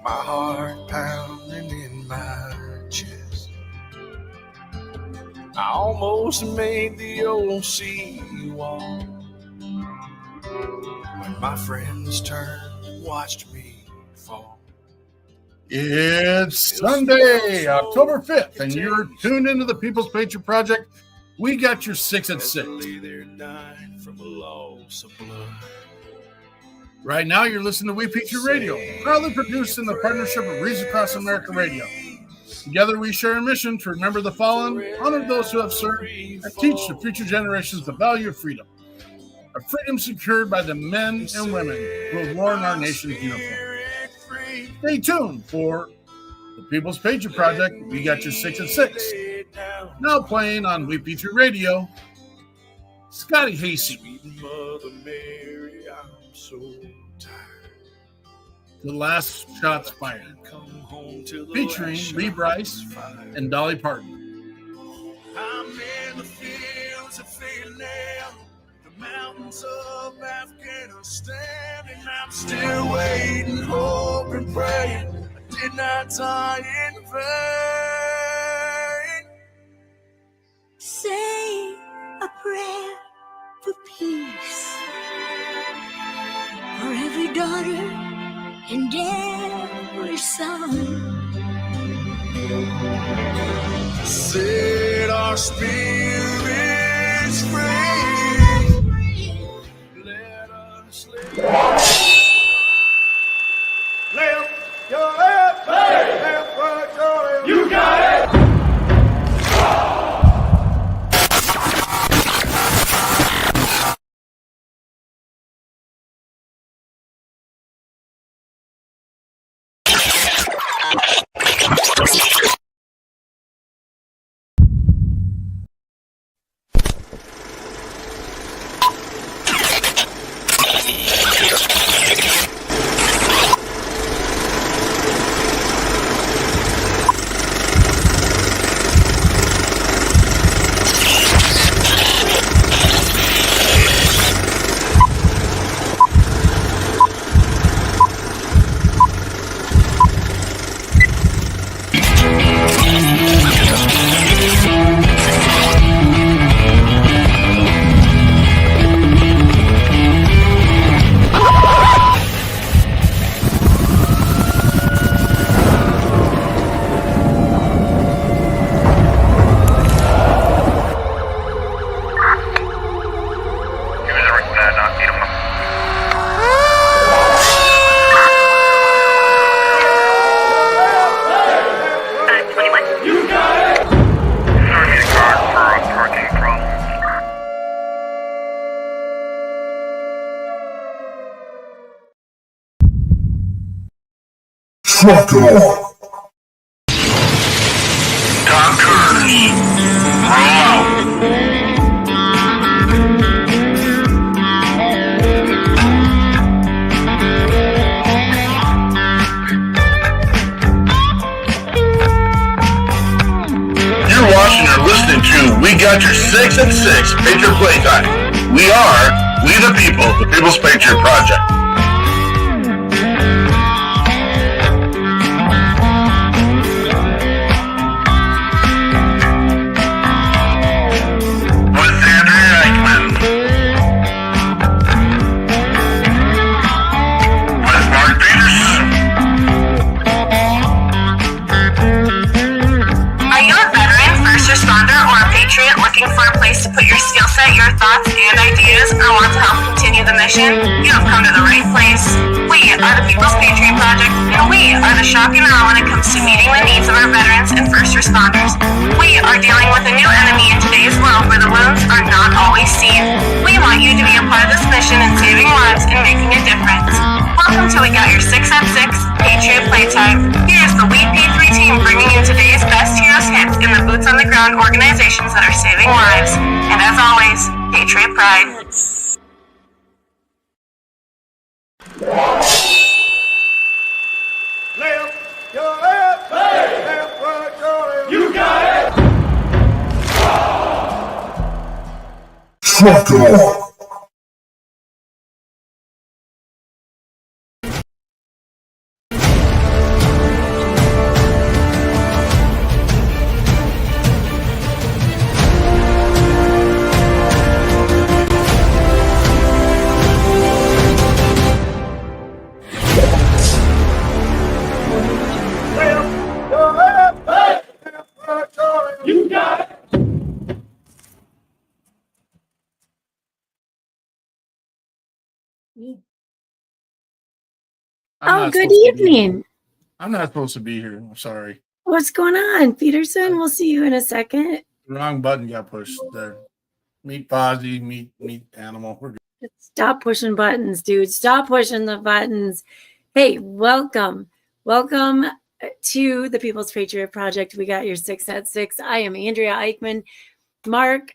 my heart pounding in my chest. I almost made the old sea wall when my friends turned and watched me fall. It's Sunday, October 5th, and you're tuned into the People's Patriot Project. We got your 6 at 6. Right now, you're listening to We Patriot Radio, proudly produced in the partnership of Reason Across America Radio. Together, we share a mission to remember the fallen, honor those who have served, and teach the future generations the value of freedom. A freedom secured by the men and women who have worn our nation's uniform. Stay tuned for the People's Patriot Project. We got your 6 at 6. Now playing on We Patriot Radio, Scotty Hasty. The Last Shots Fired, featuring Lee Brice and Dolly Parton. I'm in the fields of Vietnam, the mountains of Afghanistan, and I'm still waiting, hoping, praying I did not die in vain. Say a prayer for peace, for every daughter and every son. Set our spirits free. Let us live. Left, your left, hey. Left, right, your left. You got it. We got your 6 at 6 Patriot Playtime. We the people, the People's Patriot Project. To put your skill set, your thoughts, and ideas, or want to help continue the mission, you have come to the right place. We are the People's Patriot Project, and we are the shock and awe when it comes to meeting the needs of our veterans and first responders. We are dealing with a new enemy in today's world where the wounds are not always seen. We want you to be a part of this mission in saving lives and making a difference. Welcome to We Got Your 6 at 6 Patriot Playtime. Here's the We P3 team bringing you today's best heroes hits in the boots on the ground organizations that are saving lives. And as always, Patriot Pride. Left, your left, hey. Left, right, your left. You got it. Truck off. Good evening. I'm not supposed to be here. I'm sorry. What's going on, Peterson? We'll see you in a second. The wrong button got pushed there. Meet Fozzie, meet Animal. We're good. Stop pushing buttons, dude. Stop pushing the buttons. Hey, welcome. Welcome to the People's Patriot Project. We got your 6 at 6. I am Andrea Eichmann. Mark,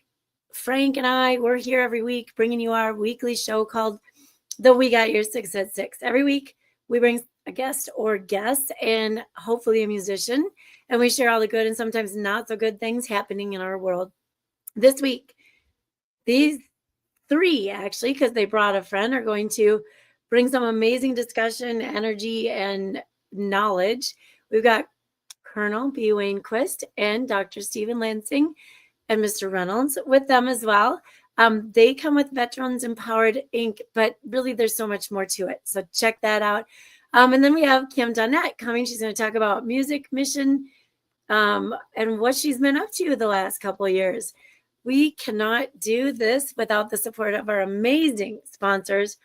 Frank, and I, we're here every week bringing you our weekly show called the We Got Your 6 at 6. Every week, we bring a guest or guests and hopefully a musician, and we share all the good and sometimes not so good things happening in our world. This week, these three, actually, because they brought a friend, are going to bring some amazing discussion, energy, and knowledge. We've got Colonel B. Wayne Quist and Dr. Stephen Lansing and Mr. Reynolds with them as well. They come with Veterans Empowered Inc., but really there's so much more to it. So check that out. And then we have Kim Donnette coming. She's going to talk about music, mission, and what she's been up to the last couple of years. We cannot do this without the support of our amazing sponsors.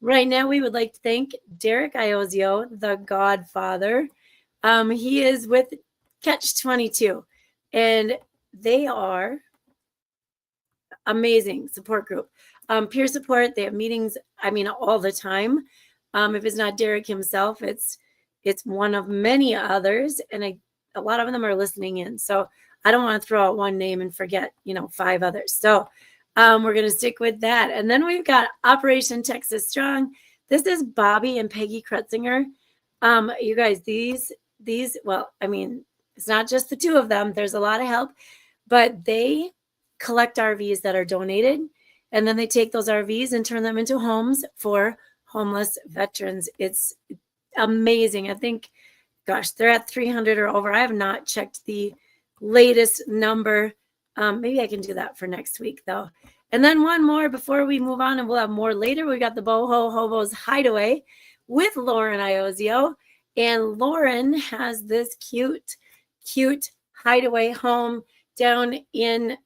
Right now, we would like to thank Derek Iozio, the Godfather. He is with Catch 22, and they are amazing support group. Peer support. They have meetings, all the time. If it's not Derek himself, it's one of many others, and a lot of them are listening in. So I don't want to throw out one name and forget, 5 others. So we're going to stick with that. And then we've got Operation Texas Strong. This is Bobby and Peggy Kretzinger. You guys, these, it's not just the two of them. There's a lot of help, but they collect RVs that are donated, and then they take those RVs and turn them into homes for homeless veterans. It's amazing. I think, they're at 300 or over. I have not checked the latest number. Maybe I can do that for next week, though. And then one more before we move on, and we'll have more later. We got the Boho Hobos Hideaway with Lauren Iozio. And Lauren has this cute hideaway home down in,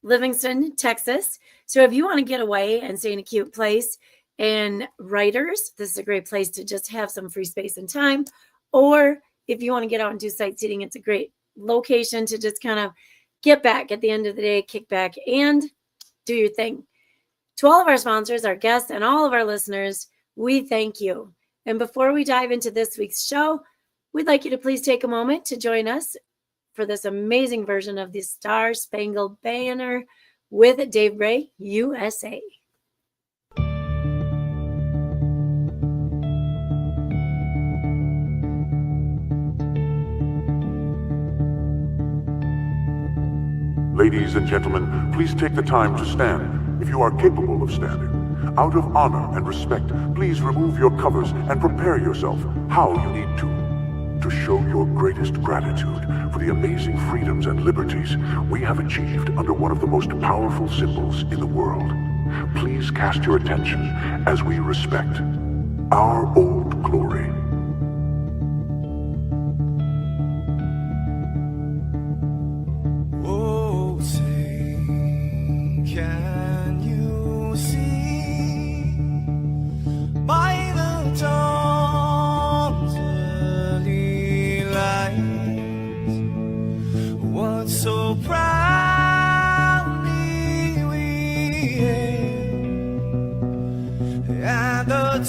Livingston, Texas. So if you want to get away and stay in a cute place, and writers, this is a great place to just have some free space and time. Or if you want to get out and do sightseeing, it's a great location to just kind of get back at the end of the day, kick back and do your thing. To all of our sponsors, our guests, and all of our listeners, we thank you. And before we dive into this week's show, we'd like you to please take a moment to join us for this amazing version of the Star Spangled Banner with Dave Bray, USA. Ladies and gentlemen, please take the time to stand if you are capable of standing. Out of honor and respect, please remove your covers and prepare yourself how you need to show your greatest gratitude for the amazing freedoms and liberties we have achieved under one of the most powerful symbols in the world. Please cast your attention as we respect our old glory.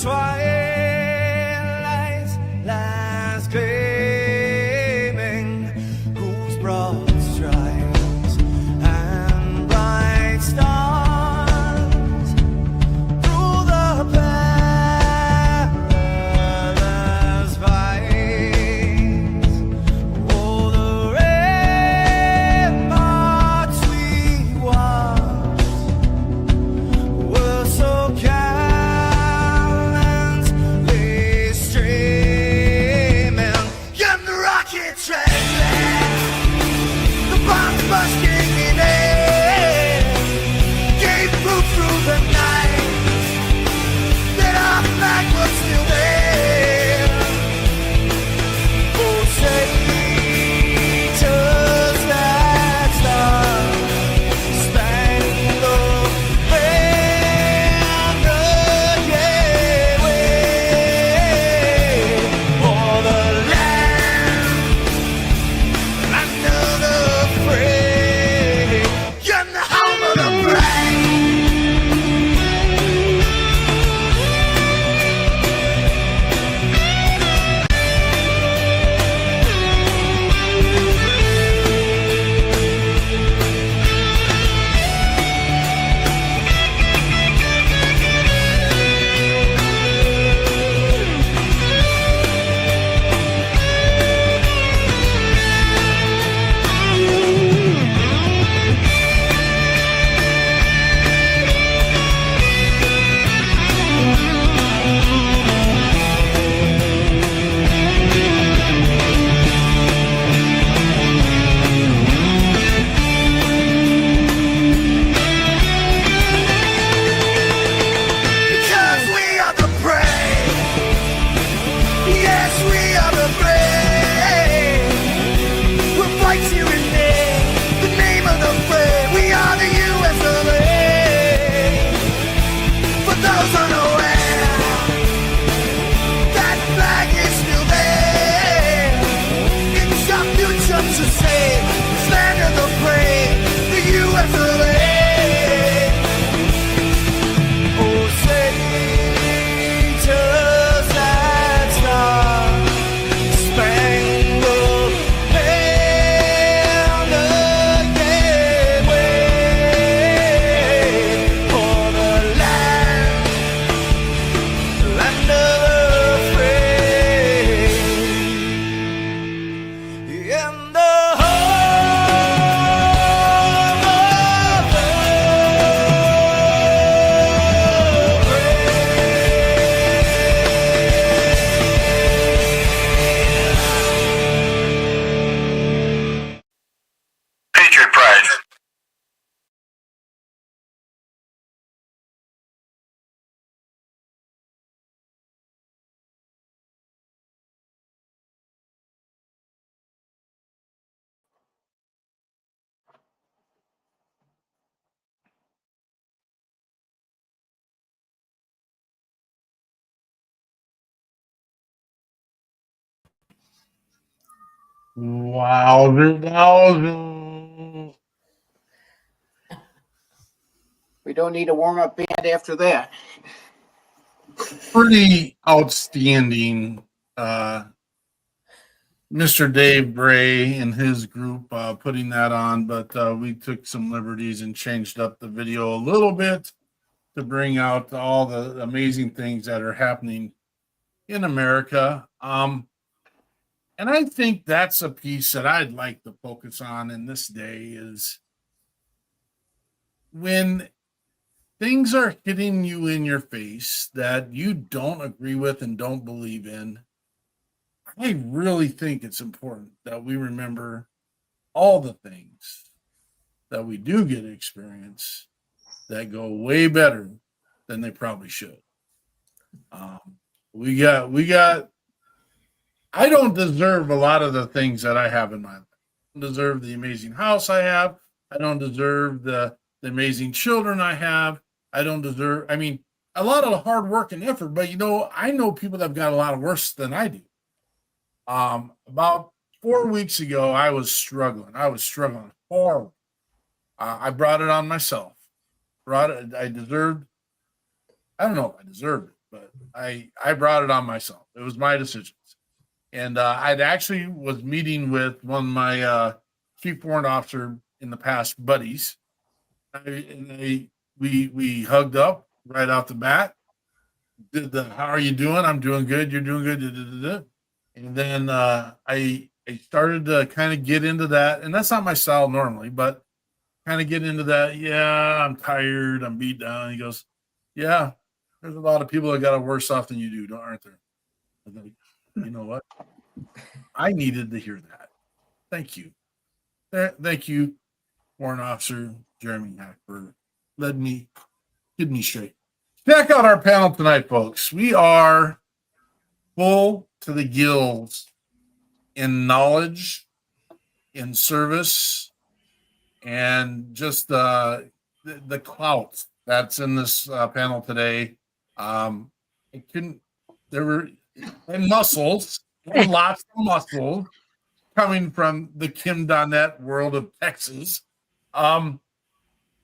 Twilight's last gleaming, whose broad stripes and bright stars through the perilous fights. Oh, the ramparts we watched were so gallant Wowzer. We don't need a warm-up band after that. Pretty outstanding. Mr. Dave Bray and his group putting that on, but we took some liberties and changed up the video a little bit to bring out all the amazing things that are happening in America. And I think that's a piece that I'd like to focus on in this day is when things are hitting you in your face that you don't agree with and don't believe in. I really think it's important that we remember all the things that we do get to experience that go way better than they probably should. We got, I don't deserve a lot of the things that I have in my life. I don't deserve the amazing house I have. I don't deserve the amazing children I have. I don't deserve, I mean, a lot of the hard work and effort, but I know people that have got a lot worse than I do. About 4 weeks ago, I was struggling horrible. I brought it on myself. I don't know if I deserved it, but I brought it on myself. It was my decisions. And I'd actually was meeting with one of my chief warrant officer in the past buddies. We hugged up right off the bat. Did the how are you doing? I'm doing good. You're doing good. And then I started to kind of get into that, and that's not my style normally, but kind of get into that. Yeah, I'm tired. I'm beat down. He goes, yeah, there's a lot of people that got it worse off than you do, aren't there? And then, you know what? I needed to hear that. Thank you. Thank you, Warrant Officer Jeremy Hack, for letting me get me straight. Check out our panel tonight, folks. We are full to the gills in knowledge, in service, and just the clout that's in this panel today. And muscles, lots of muscles coming from the Kim Donnette world of Texas.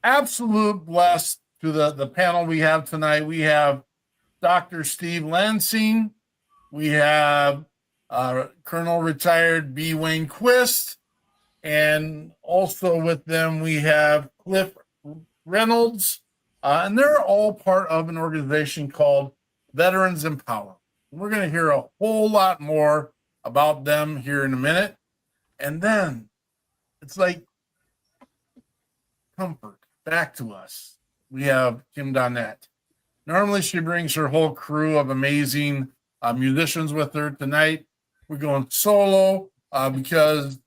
Absolute blessed to the panel we have tonight. We have Dr. Steve Lansing. We have Colonel retired B. Wayne Quist. And also with them, we have Cliff Reynolds. And they're all part of an organization called Veterans Empowered. We're going to hear a whole lot more about them here in a minute. And then it's like comfort back to us. We have Kim Donnette. Normally she brings her whole crew of amazing musicians with her. Tonight we're going solo because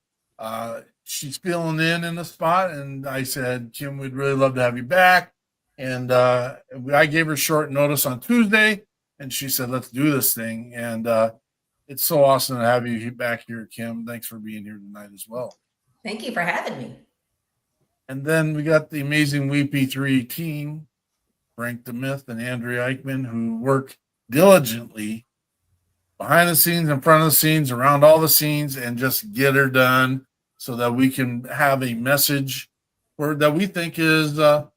she's filling in the spot. And I said, Kim, we'd really love to have you back. And I gave her short notice on Tuesday, and she said, let's do this thing. And it's so awesome to have you back here, Kim. Thanks for being here tonight as well. Thank you for having me. And then we got the amazing WP3 team, Frank the Myth and Andrea Eichmann, who work diligently behind the scenes, in front of the scenes, around all the scenes, and just get her done so that we can have a message that we think is an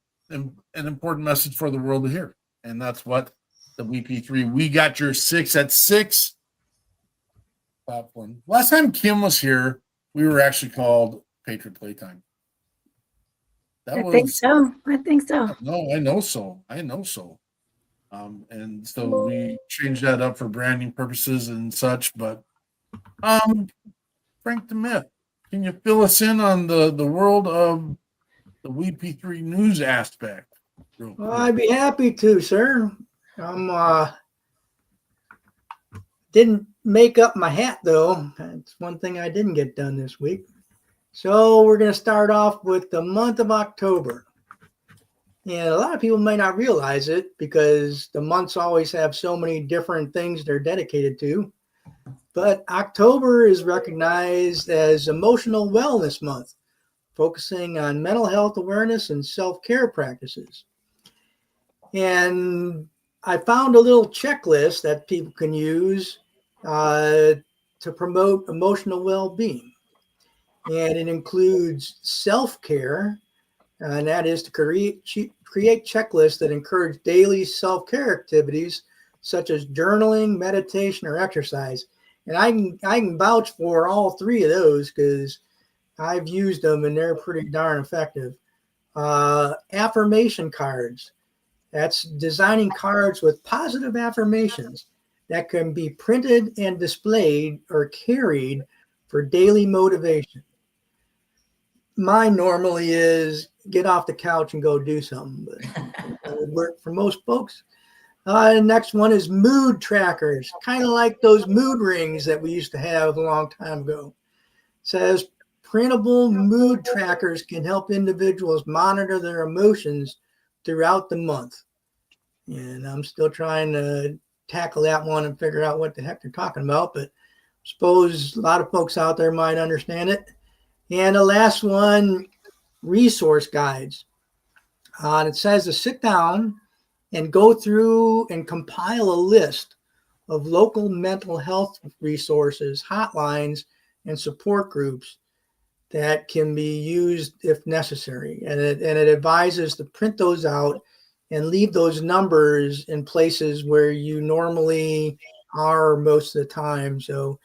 important message for the world to hear. And that's what the WP3, We Got Your 6 at 6 platform. Last time Kim was here, we were actually called Patriot Playtime. I think so. No, I know so. And so we changed that up for branding purposes and such. But Frank the Myth, can you fill us in on the world of the WP3 news aspect? Well, I'd be happy to, sir. Didn't make up my hat, though. That's one thing I didn't get done this week. So we're going to start off with the month of October. And a lot of people may not realize it because the months always have so many different things they're dedicated to. But October is recognized as Emotional Wellness Month, focusing on mental health awareness and self-care practices. And I found a little checklist that people can use to promote emotional well-being. and it includes self-care, and that is to create checklists that encourage daily self-care activities such as journaling, meditation, or exercise. And I can vouch for all three of those because I've used them and they're pretty darn effective. Affirmation cards. That's designing cards with positive affirmations that can be printed and displayed or carried for daily motivation. Mine normally is get off the couch and go do something, but that would work for most folks. The next one is mood trackers, kind of like those mood rings that we used to have a long time ago. It says printable mood trackers can help individuals monitor their emotions throughout the month. And I'm still trying to tackle that one and figure out what the heck they're talking about, but I suppose a lot of folks out there might understand it. And the last one, resource guides. It says to sit down and go through and compile a list of local mental health resources, hotlines, and support groups that can be used if necessary. And it advises to print those out and leave those numbers in places where you normally are most of the time. So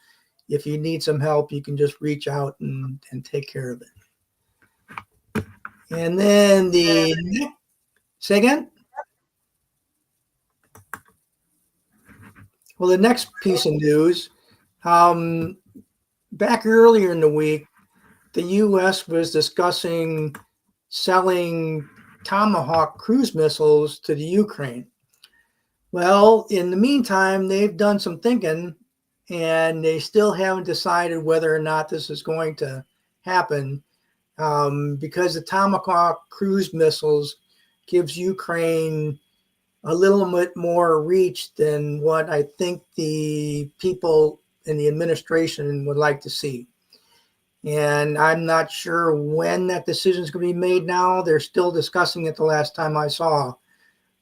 if you need some help, you can just reach out and take care of it. And then say again? Well, the next piece of news, back earlier in the week, the U.S. was discussing selling Tomahawk cruise missiles to the Ukraine. Well, in the meantime, they've done some thinking, and they still haven't decided whether or not this is going to happen, because the Tomahawk cruise missiles gives Ukraine a little bit more reach than what I think the people in the administration would like to see. And I'm not sure when that decision is going to be made now. They're still discussing it the last time I saw.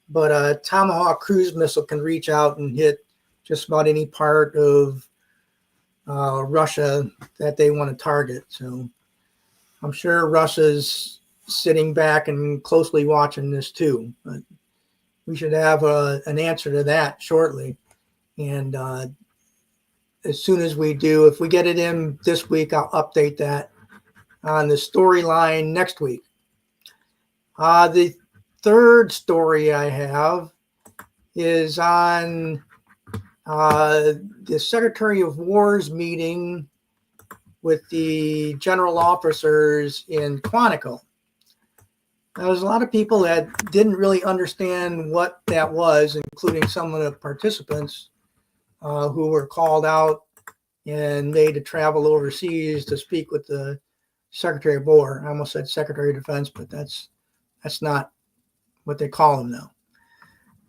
But a Tomahawk cruise missile can reach out and hit just about any part of Russia that they want to target. So I'm sure Russia's sitting back and closely watching this too. But we should have an answer to that shortly. And as soon as we do, if we get it in this week, I'll update that on the storyline next week. The third story I have is on the Secretary of War's meeting with the general officers in Quantico. Now, there's a lot of people that didn't really understand what that was, including some of the participants who were called out and made to travel overseas to speak with the Secretary of War. I almost said Secretary of Defense, but that's not what they call him now.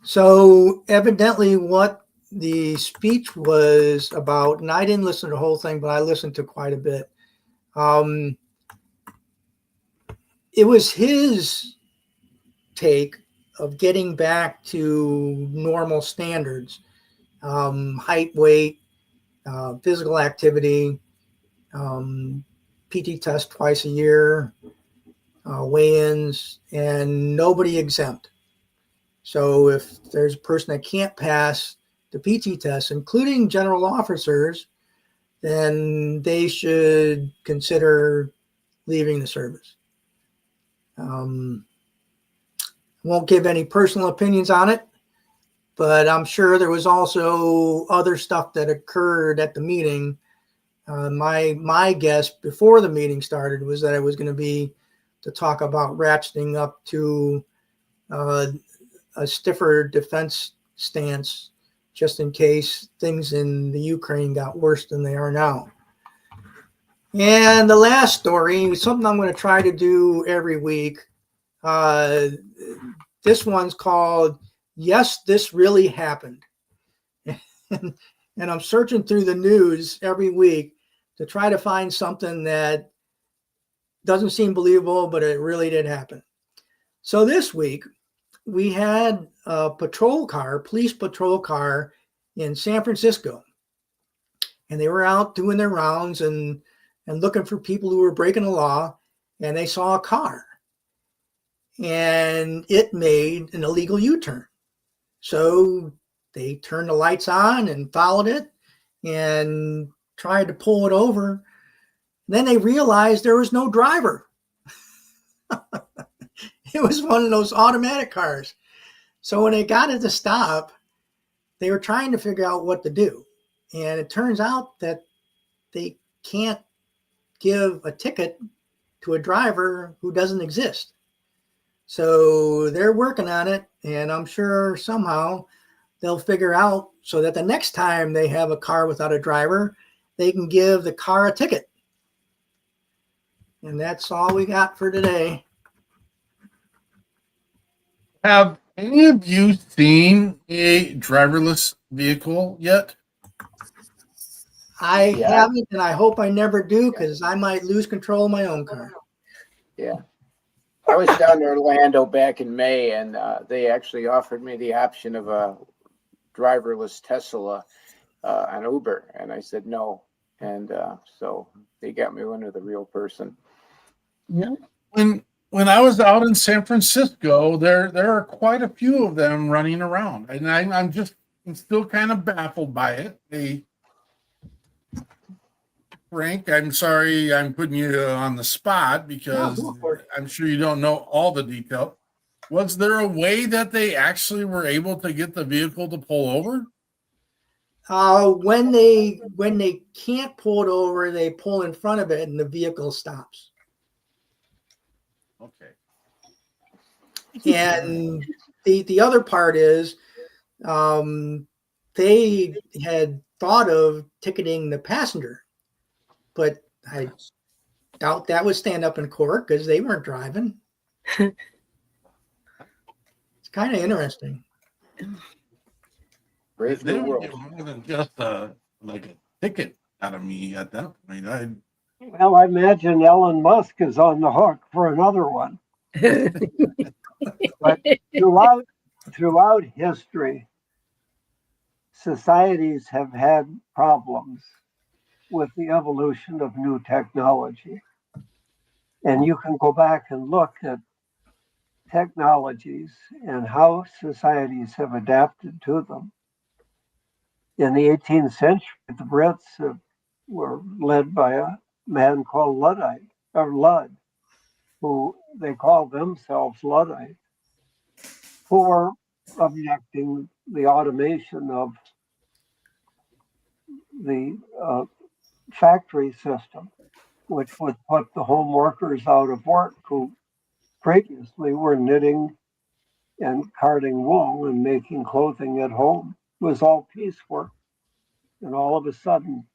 So evidently what the speech was about, and I didn't listen to the whole thing, but I listened to quite a bit. It was his take of getting back to normal standards, height, weight, physical activity, PT test twice a year, weigh-ins, and nobody exempt. So if there's a person that can't pass the PT test, including general officers, then they should consider leaving the service. Won't give any personal opinions on it, but I'm sure there was also other stuff that occurred at the meeting. My guess before the meeting started was that it was going to be to talk about ratcheting up to a stiffer defense stance, just in case things in the Ukraine got worse than they are now. And the last story, something I'm going to try to do every week. This one's called Yes, This Really Happened. And I'm searching through the news every week to try to find something that doesn't seem believable, but it really did happen. So this week, we had a police patrol car in San Francisco. And they were out doing their rounds, and and looking for people who were breaking the law, and they saw a car, and it made an illegal U-turn. So they turned the lights on and followed it and tried to pull it over. Then they realized there was no driver. It was one of those automatic cars. So when they got it to stop, they were trying to figure out what to do. And it turns out that they can't give a ticket to a driver who doesn't exist. So they're working on it, and I'm sure somehow they'll figure out so that the next time they have a car without a driver, they can give the car a ticket. And that's all we got for today. Have any of you seen a driverless vehicle yet? I haven't, and I hope I never do, because I might lose control of my own car. Yeah. I was down in Orlando back in May, and they actually offered me the option of a driverless Tesla on Uber, and I said no. And so they got me one with a real person. Yeah. When I was out in San Francisco, there are quite a few of them running around, and I'm still kind of baffled by it. Frank, I'm sorry I'm putting you on the spot because I'm sure you don't know all the detail. Was there a way that they actually were able to get the vehicle to pull over? When they can't pull it over, they pull in front of it and the vehicle stops. Okay. And the other part is they had thought of ticketing the passenger, but I doubt that would stand up in court because they weren't driving. It's kind of interesting. They were more than just like a ticket out of me at that point. Well, I imagine Elon Musk is on the hook for another one. But throughout history, societies have had problems with the evolution of new technology. And you can go back and look at technologies and how societies have adapted to them. In the 18th century, the Brits were led by a man called Ludd, who they called themselves Luddites, who were objecting the automation of the factory system, which would put the home workers out of work who previously were knitting and carding wool and making clothing at home. It was all piecework. And all of a sudden,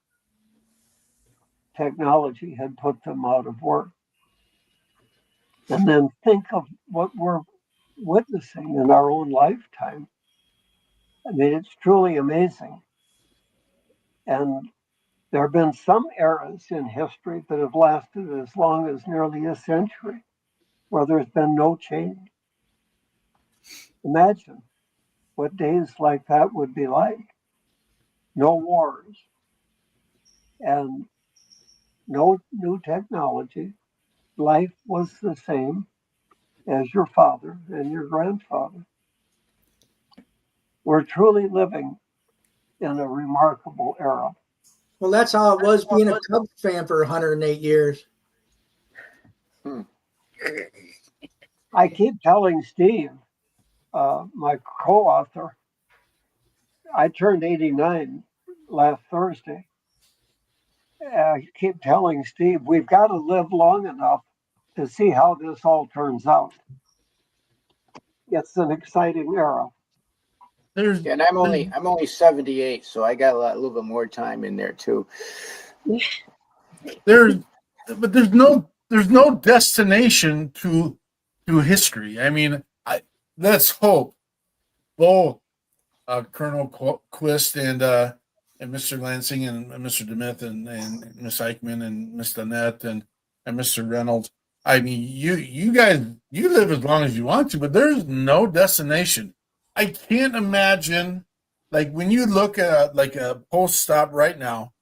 technology had put them out of work. And then think of what we're witnessing in our own lifetime. I mean, it's truly amazing. And there have been some eras in history that have lasted as long as nearly a century, where there's been no change. Imagine what days like that would be like. No wars and no new technology. Life was the same as your father and your grandfather. We're truly living in a remarkable era. Well, that's how it was being a Cubs fan for 108 years. I keep telling Steve, my co-author, I turned 89 last Thursday. I keep telling Steve, we've got to live long enough to see how this all turns out. It's an exciting era. And I'm only 78, so I got a little bit more time in there too. There's no destination to history. I mean, let's hope both Colonel Quist and Mr. Lansing and Mr. Donnette and Miss Eichmann and Miss Donnette and Mr. Reynolds. I mean, you guys, you live as long as you want to, but there's no destination. I can't imagine, like when you look at like a post stop right now,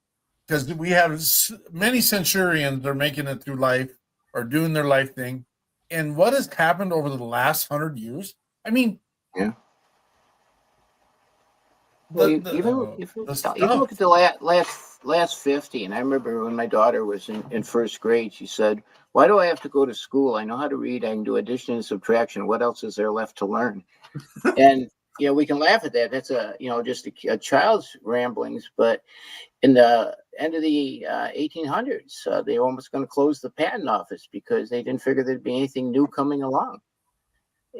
because we have many centurions that are making it through life or doing their life thing. And what has happened over the last 100 years? I mean, Yeah. the, Well, the, even look at the last 50. And I remember when my daughter was in first grade, she said, "Why do I have to go to school? I know how to read. I can do addition and subtraction. What else is there left to learn?" And we can laugh at that. That's just a child's ramblings. But in the end of the 1800s, they were almost going to close the patent office because they didn't figure there'd be anything new coming along.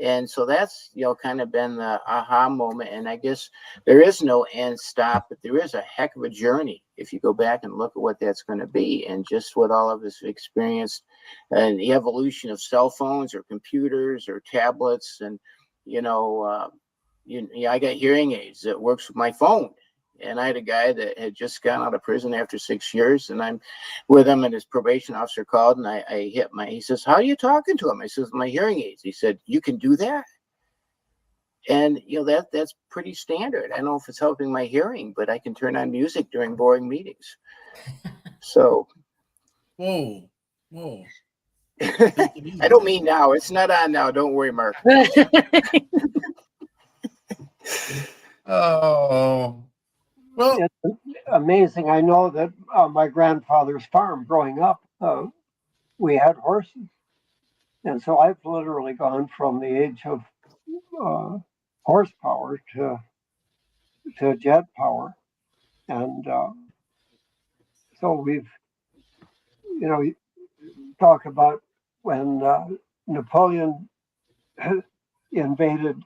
And so that's, kind of been the aha moment. And I guess there is no end stop, but there is a heck of a journey if you go back and look at what that's going to be and just what all of us have experienced and the evolution of cell phones or computers or tablets. And, I got hearing aids that works with my phone. And I had a guy that had just gotten out of prison after 6 years, and I'm with him, and his probation officer called, and I hit he says, "How are you talking to him?" I says, "My hearing aids." He said, "You can do that?" And, that's pretty standard. I don't know if it's helping my hearing, but I can turn on music during boring meetings. So. Whoa. I don't mean now. It's not on now. Don't worry, Mark. Oh. Well, it's amazing. I know that my grandfather's farm growing up, we had horses. And so I've literally gone from the age of horsepower to jet power. And so we've, you talk about when Napoleon invaded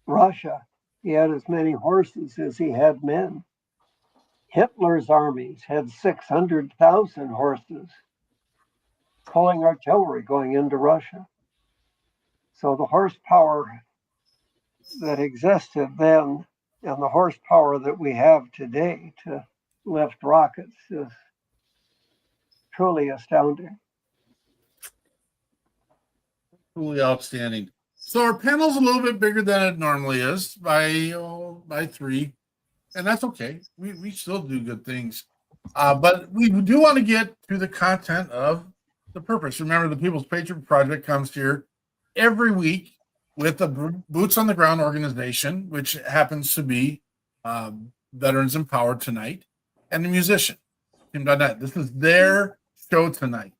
Russia, he had as many horses as he had men. Hitler's armies had 600,000 horses pulling artillery going into Russia. So the horsepower that existed then and the horsepower that we have today to lift rockets is truly astounding. truly outstanding. So our panel's a little bit bigger than it normally is by 3, and that's okay. We still do good things, but we do want to get to the content of the purpose. Remember, the People's Patriot Project comes here every week with a boots on the ground organization, which happens to be Veterans Empowered tonight, and the musician Team Donnette. This is their show tonight.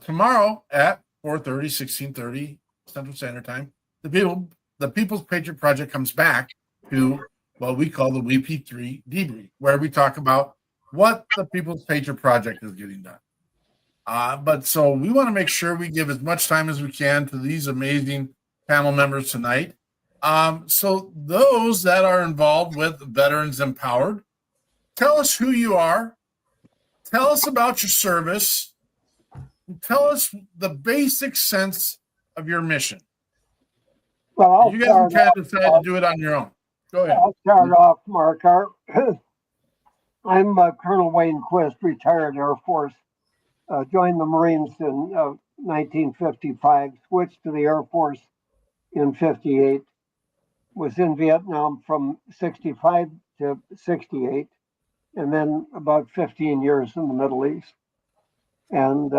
Tomorrow at 4:30, 16:30 Central Standard Time, the People's Patriot Project comes back to what we call the WP3 debrief, where we talk about what the People's Patriot Project is getting done. But so we want to make sure we give as much time as we can to these amazing panel members tonight. So those that are involved with Veterans Empowered, tell us who you are, tell us about your service, and tell us the basic sense of your mission. Well, you guys can decide to do it on your own. Go ahead. I'll start off, Mark. I'm Colonel Wayne Quist, retired Air Force. Joined the Marines in 1955, switched to the Air Force in 58, was in Vietnam from 65 to 68, and then about 15 years in the Middle East. And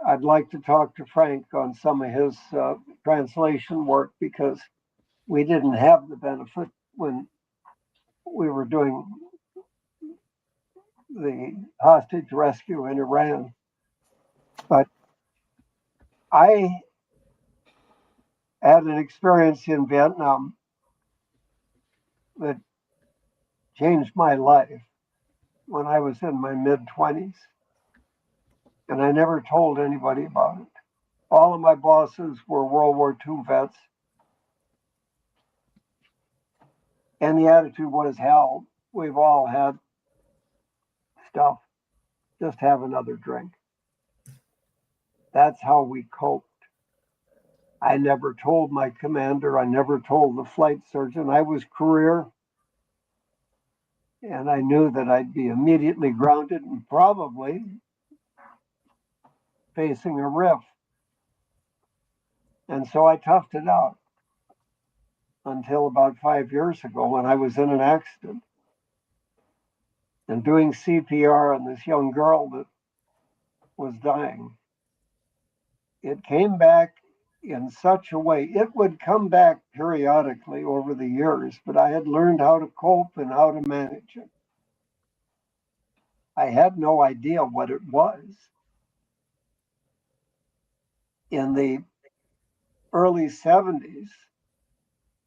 I'd like to talk to Frank on some of his translation work because we didn't have the benefit when we were doing the hostage rescue in Iran. But I had an experience in Vietnam that changed my life when I was in my mid-20s. And I never told anybody about it. All of my bosses were World War II vets. And the attitude was, hell, we've all had stuff. Just have another drink. That's how we coped. I never told my commander. I never told the flight surgeon. I was career. And I knew that I'd be immediately grounded and probably facing a riff. And so I toughed it out until about 5 years ago when I was in an accident. and doing CPR on this young girl that was dying. It came back in such a way. It would come back periodically over the years, but I had learned how to cope and how to manage it. I had no idea what it was. In the early 70s,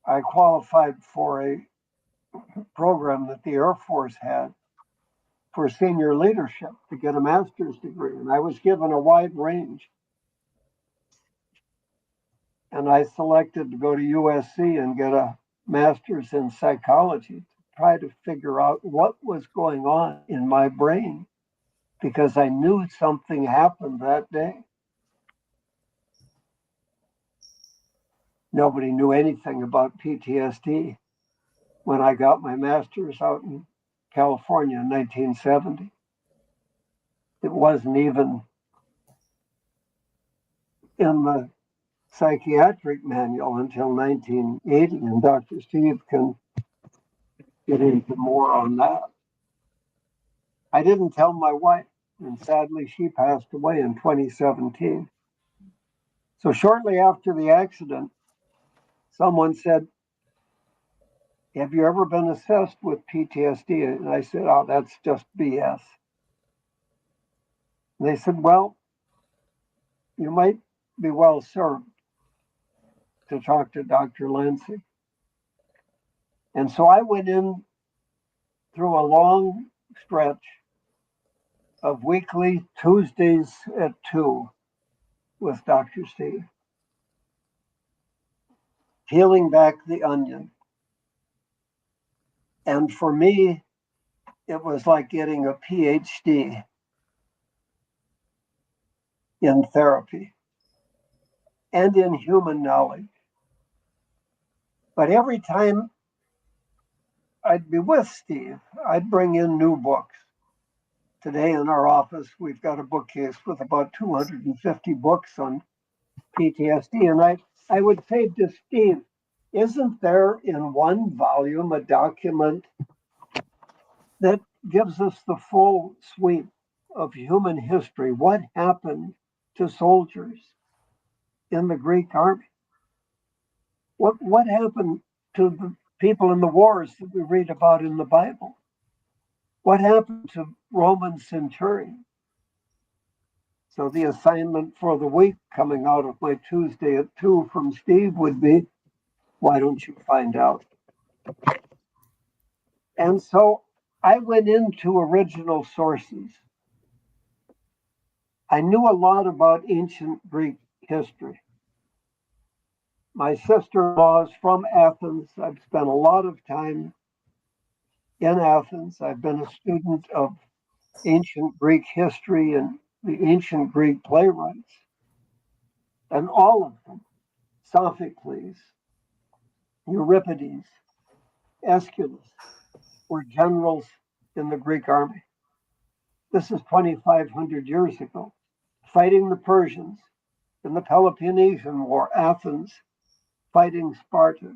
I qualified for a program that the Air Force had for senior leadership to get a master's degree. And I was given a wide range. And I selected to go to USC and get a master's in psychology to try to figure out what was going on in my brain, because I knew something happened that day. Nobody knew anything about PTSD when I got my master's out in California in 1970. It wasn't even in the psychiatric manual until 1980, and Dr. Steve can get into more on that. I didn't tell my wife, and sadly she passed away in 2017. So shortly after the accident, someone said, "Have you ever been assessed with PTSD?" And I said, "Oh, that's just BS." And they said, "Well, you might be well served to talk to Dr. Lansing." And so I went in through a long stretch of weekly Tuesdays at 2 with Dr. Steve, peeling back the onion. And for me, it was like getting a PhD in therapy and in human knowledge. But every time I'd be with Steve, I'd bring in new books. Today in our office, we've got a bookcase with about 250 books on PTSD. And I would say to Steve, isn't there in one volume a document that gives us the full sweep of human history? What happened to soldiers in the Greek army? What happened to the people in the wars that we read about in the Bible? What happened to Roman centurions? So the assignment for the week coming out of my Tuesday at 2 from Steve would be, why don't you find out? And so I went into original sources. I knew a lot about ancient Greek history. My sister-in-law is from Athens. I've spent a lot of time in Athens. I've been a student of ancient Greek history and the ancient Greek playwrights. And all of them, Sophocles, Euripides, Aeschylus, were generals in the Greek army. This is 2,500 years ago, fighting the Persians in the Peloponnesian War, Athens fighting Sparta.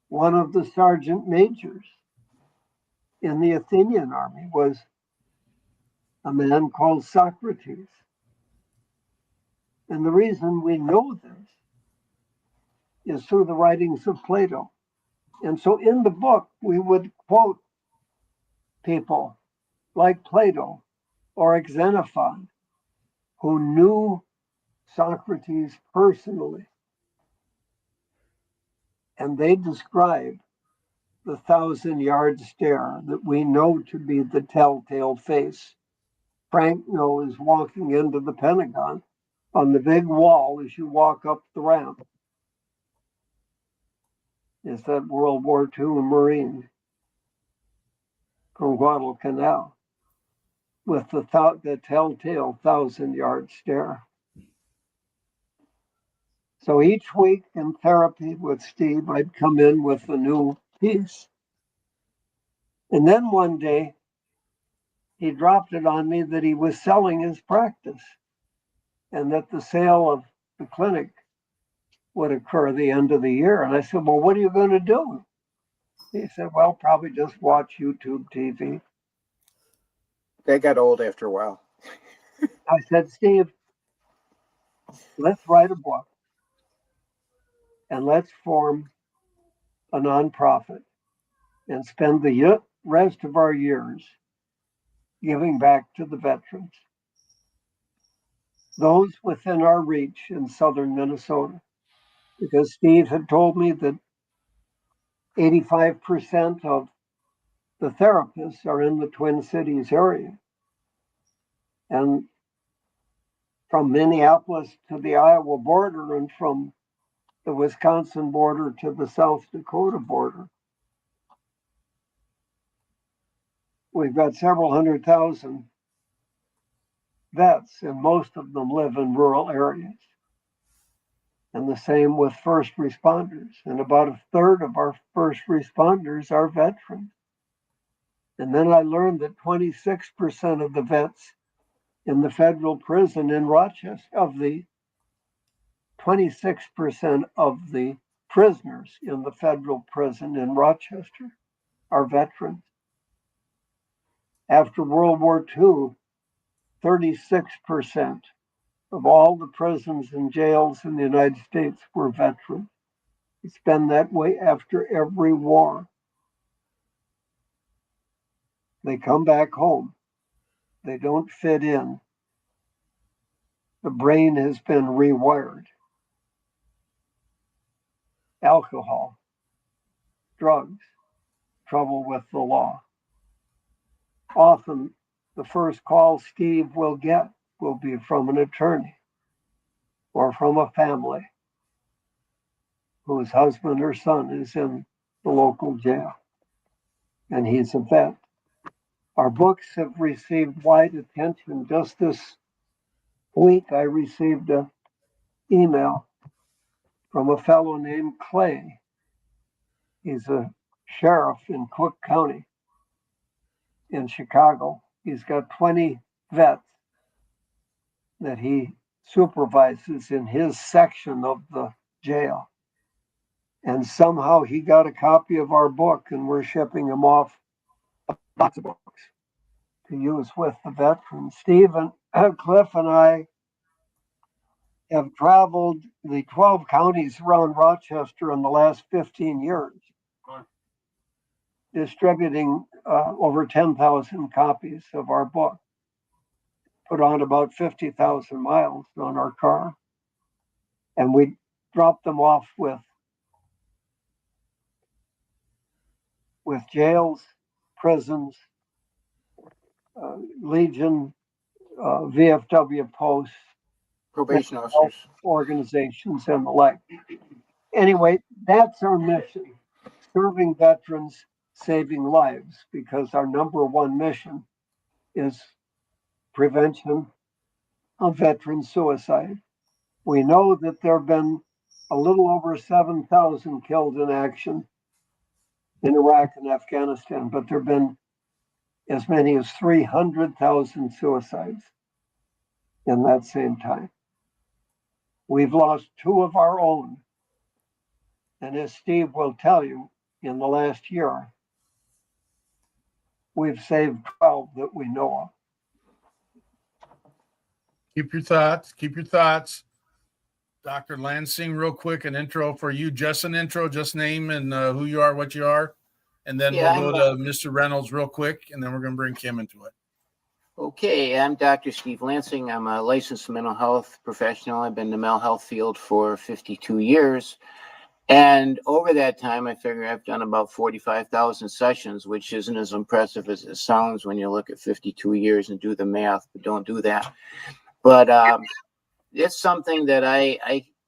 One of the sergeant majors in the Athenian army was a man called Socrates. And the reason we know this is through the writings of Plato. And so in the book, we would quote people like Plato or Xenophon, who knew Socrates personally. And they describe the 1,000-yard stare that we know to be the telltale face. Frank knows walking into the Pentagon on the big wall as you walk up the ramp is that World War II Marine from Guadalcanal with the telltale 1,000-yard stare. So each week in therapy with Steve, I'd come in with a new piece. And then one day, he dropped it on me that he was selling his practice and that the sale of the clinic would occur at the end of the year. And I said, well, what are you going to do? He said, well, probably just watch YouTube TV. That got old after a while. I said, Steve, let's write a book and let's form a nonprofit and spend the rest of our years giving back to the veterans, those within our reach in southern Minnesota. Because Steve had told me that 85% of the therapists are in the Twin Cities area. And from Minneapolis to the Iowa border and from the Wisconsin border to the South Dakota border, we've got several 100,000 vets, and most of them live in rural areas. And the same with first responders. And about a third of our first responders are veterans. And then I learned that 26% of the vets in the federal prison in Rochester, of the 26% of the prisoners in the federal prison in Rochester are veterans. After World War II, 36% of all the prisons and jails in the United States were veterans. It's been that way after every war. They come back home. They don't fit in. The brain has been rewired. Alcohol, drugs, trouble with the law. Often the first call Steve will get will be from an attorney or from a family whose husband or son is in the local jail, and he's a vet. Our books have received wide attention. Just this week, I received an email from a fellow named Clay. He's a sheriff in Cook County in Chicago. He's got 20 vets that he supervises in his section of the jail. And somehow he got a copy of our book, and we're shipping him off lots of books to use with the veterans. Steve and Cliff and I have traveled the 12 counties around Rochester in the last 15 years, distributing over 10,000 copies of our book, put on about 50,000 miles on our car. And we dropped them off with jails, prisons, Legion, VFW posts, Probation officers, organizations, and the like. Anyway, that's our mission: serving veterans, saving lives, because our number one mission is prevention of veteran suicide. We know that there have been a little over 7,000 killed in action in Iraq and Afghanistan, but there have been as many as 300,000 suicides in that same time. We've lost 2 of our own. And as Steve will tell you, in the last year, we've saved 12 that we know of. Keep your thoughts. Dr. Lansing, real quick, an intro for you. Just an intro, just name and who you are, what you are. And then we'll go to Mr. Reynolds real quick, and then we're going to bring Kim into it. Okay, I'm Dr. Steve Lansing. I'm a licensed mental health professional. I've been in the mental health field for 52 years. And over that time, I figure I've done about 45,000 sessions, which isn't as impressive as it sounds when you look at 52 years and do the math, but don't do that. But it's something that I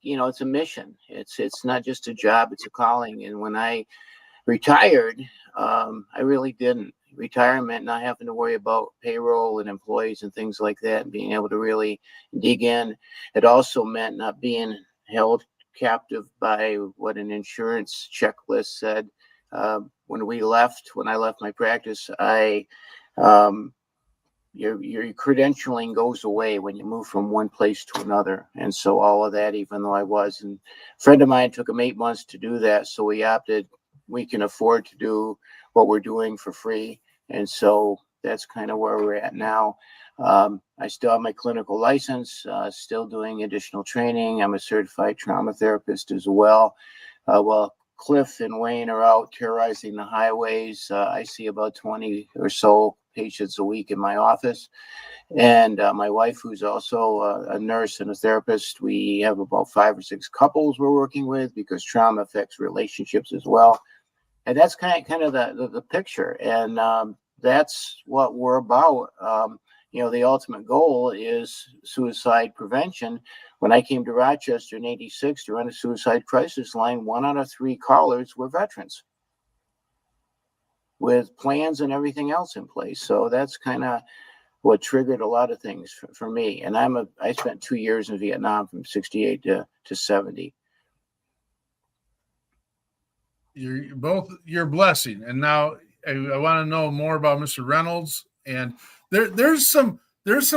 it's a mission. It's not just a job, it's a calling. And when I retired, I really didn't. Retirement, not having to worry about payroll and employees and things like that, and being able to really dig in. It also meant not being held captive by what an insurance checklist said. When I left my practice, your credentialing goes away when you move from one place to another. And so all of that, even though and a friend of mine took him 8 months to do that. So we opted we can afford to do what we're doing for free. And so that's kind of where we're at now. I still have my clinical license, still doing additional training. I'm a certified trauma therapist as well. Well, Cliff and Wayne are out terrorizing the highways. I see about 20 or so patients a week in my office. And my wife, who's also a nurse and a therapist, we have about 5 or 6 couples we're working with, because trauma affects relationships as well. And that's kind of the picture. And that's what we're about. The ultimate goal is suicide prevention. When I came to Rochester in '86 to run a suicide crisis line, 1 out of 3 callers were veterans with plans and everything else in place. So that's kind of what triggered a lot of things for me. And I spent 2 years in Vietnam from '68 to '70. You're blessing. And now I want to know more about Mr. Reynolds. And there's some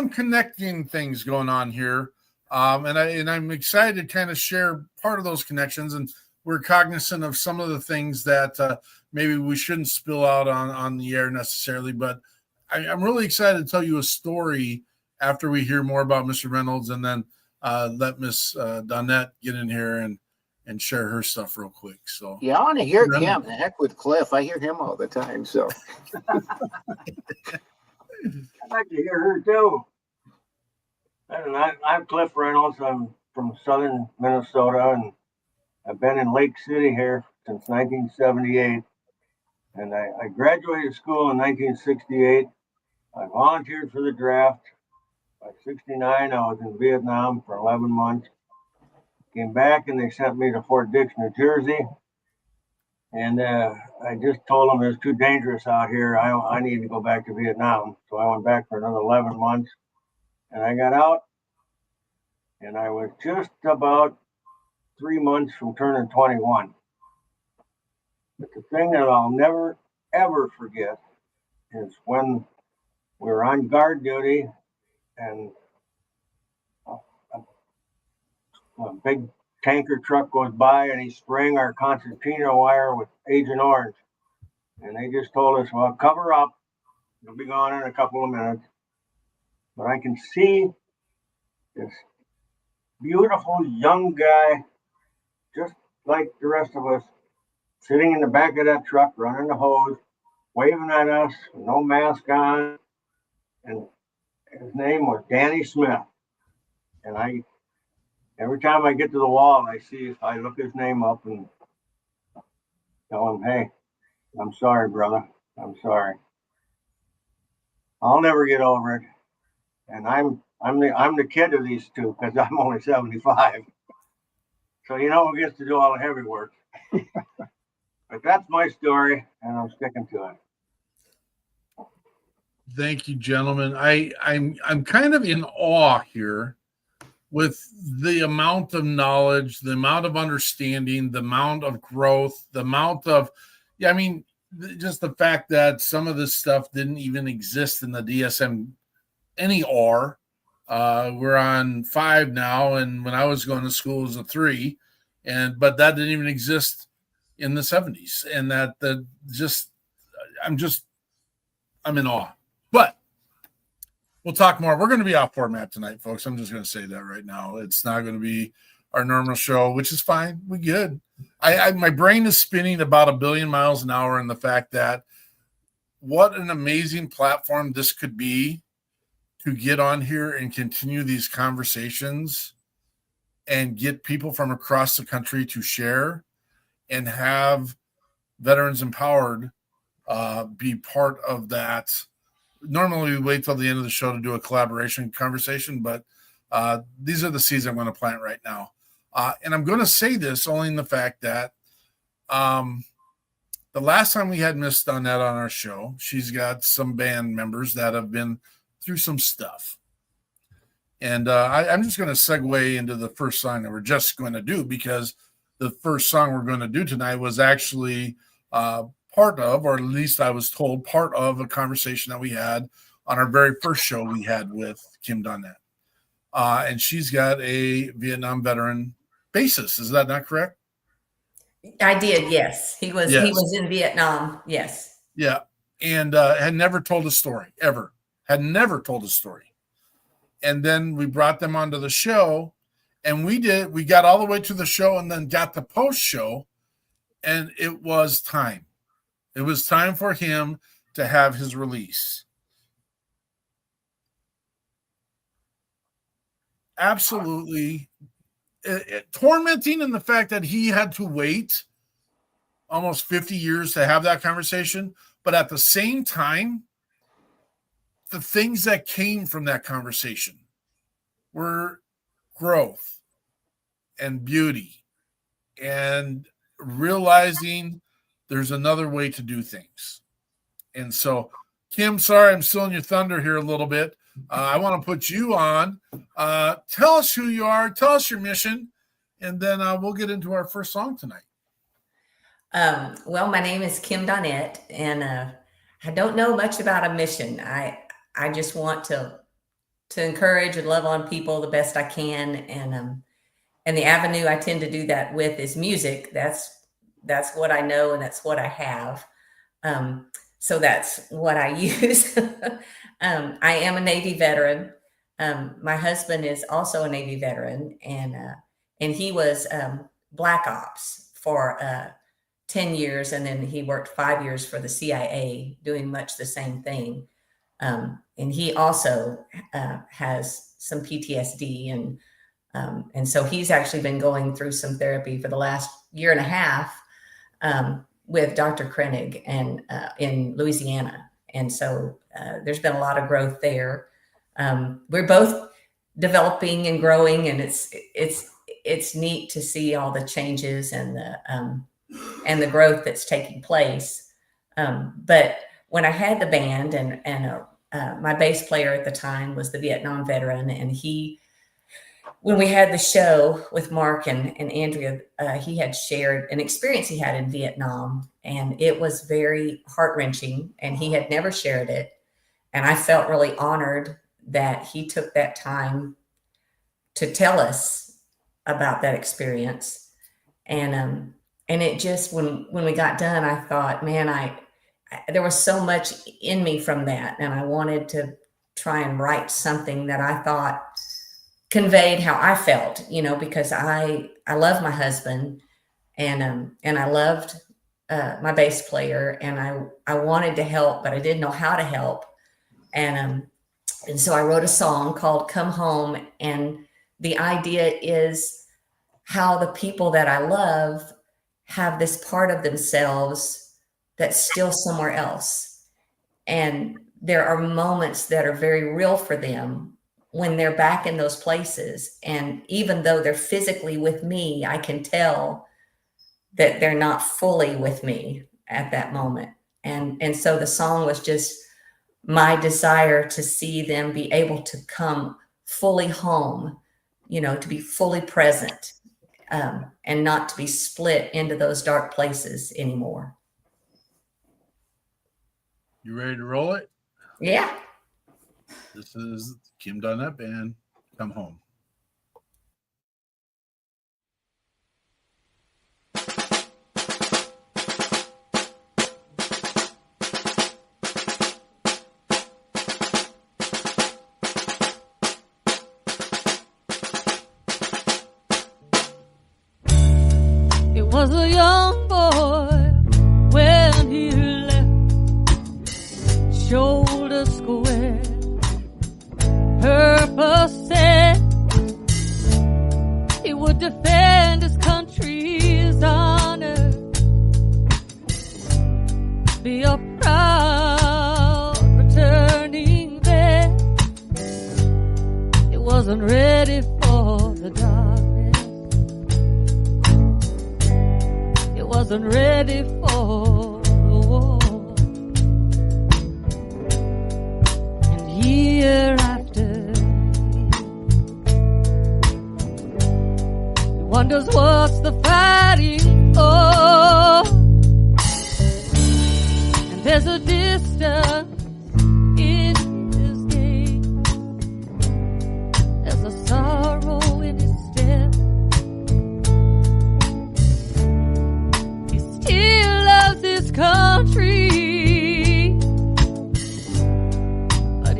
connecting things going on here. And I'm excited to kind of share part of those connections. And we're cognizant of some of the things that maybe we shouldn't spill out on the air necessarily. But I'm really excited to tell you a story after we hear more about Mr. Reynolds, and then let Miss Donnette get in here and share her stuff real quick. So yeah, I want to hear Kim. The heck with Cliff. I hear him all the time. So I'd like to hear her too. And I'm Cliff Reynolds. I'm from southern Minnesota, and I've been in Lake City here since 1978. And I graduated school in 1968. I volunteered for the draft. By '69, I was in Vietnam for 11 months. Came back and they sent me to Fort Dix, New Jersey. And I just told them it was too dangerous out here. I need to go back to Vietnam. So I went back for another 11 months. And I got out. And I was just about 3 months from turning 21. But the thing that I'll never, ever forget is when we were on guard duty and a big tanker truck goes by and he's spraying our concertina wire with Agent Orange. And they just told us, well, cover up. You'll be gone in a couple of minutes. But I can see this beautiful young guy, just like the rest of us, sitting in the back of that truck, running the hose, waving at us, no mask on. And his name was Danny Smith. And every time I get to the wall, I look his name up and tell him, hey, I'm sorry, brother. I'm sorry. I'll never get over it. And I'm the kid of these two because I'm only 75. So who gets to do all the heavy work. But that's my story, and I'm sticking to it. Thank you, gentlemen. I'm kind of in awe here with the amount of knowledge, the amount of understanding, the amount of growth, the amount of, just the fact that some of this stuff didn't even exist in the DSM any R. We're on 5 now, and when I was going to school, it was a 3, but that didn't even exist in the 70s, and I'm in awe. But we'll talk more. We're going to be off format tonight, folks. I'm just going to say that right now. It's not going to be our normal show, which is fine. We're good. My brain is spinning about 1 billion miles an hour, and the fact that what an amazing platform this could be to get on here and continue these conversations and get people from across the country to share and have Veterans Empowered be part of that. Normally we wait till the end of the show to do a collaboration conversation, but these are the seeds I'm going to plant right now. And I'm going to say this only in the fact that the last time we had Miss Donnette on our show, she's got some band members that have been through some stuff. And I'm just going to segue into the first song that we're just going to do, because the first song we're going to do tonight was actually part of, or at least I was told, part of a conversation that we had on our very first show we had with Kim Donnette. And she's got a Vietnam veteran bassist. Is that not correct? I did, yes. He was in Vietnam, yes. Yeah. And had never told a story, ever. Had never told a story. And then we brought them onto the show, and we got all the way to the show and then got the post-show, and it was time. It was time for him to have his release. Absolutely tormenting in the fact that he had to wait almost 50 years to have that conversation. But at the same time, the things that came from that conversation were growth and beauty and realizing there's another way to do things. And so, Kim, sorry, I'm stealing your thunder here a little bit. I want to put you on. Tell us who you are, tell us your mission, and then we'll get into our first song tonight. Well, my name is Kim Donnette, and I don't know much about a mission. I just want to encourage and love on people the best I can, and the avenue I tend to do that with is music. That's what I know, and that's what I have. So that's what I use. I am a Navy veteran. My husband is also a Navy veteran, and he was Black Ops for 10 years, and then he worked 5 years for the CIA, doing much the same thing. And he also has some PTSD, and so he's actually been going through some therapy for the last year and a half with Dr. Krenig and in Louisiana. And so there's been a lot of growth there. We're both developing and growing, and it's neat to see all the changes and the growth that's taking place. But when I had the band, and my bass player at the time was the Vietnam veteran, and when we had the show with Mark and Andrea, he had shared an experience he had in Vietnam, and it was very heart-wrenching, and he had never shared it. And I felt really honored that he took that time to tell us about that experience. And it just, when we got done, I thought, man, there was so much in me from that. And I wanted to try and write something that I thought conveyed how I felt, because I love my husband, and I loved my bass player, and I wanted to help, but I didn't know how to help. And so I wrote a song called Come Home. And the idea is how the people that I love have this part of themselves that's still somewhere else. And there are moments that are very real for them when they're back in those places. And even though they're physically with me, I can tell that they're not fully with me at that moment. And so the song was just my desire to see them be able to come fully home, to be fully present, and not to be split into those dark places anymore. You ready to roll it? Yeah. This is Kim Donnette Band, Come Home. It was a young boy when he left, shoulder square, purpose set. He would defend his country's honor, be a proud returning vet. He wasn't ready for the darkness, he wasn't ready for the war. And year after, he wonders what's the fighting for. And there's a distance in his gait, there's a sorrow in his step.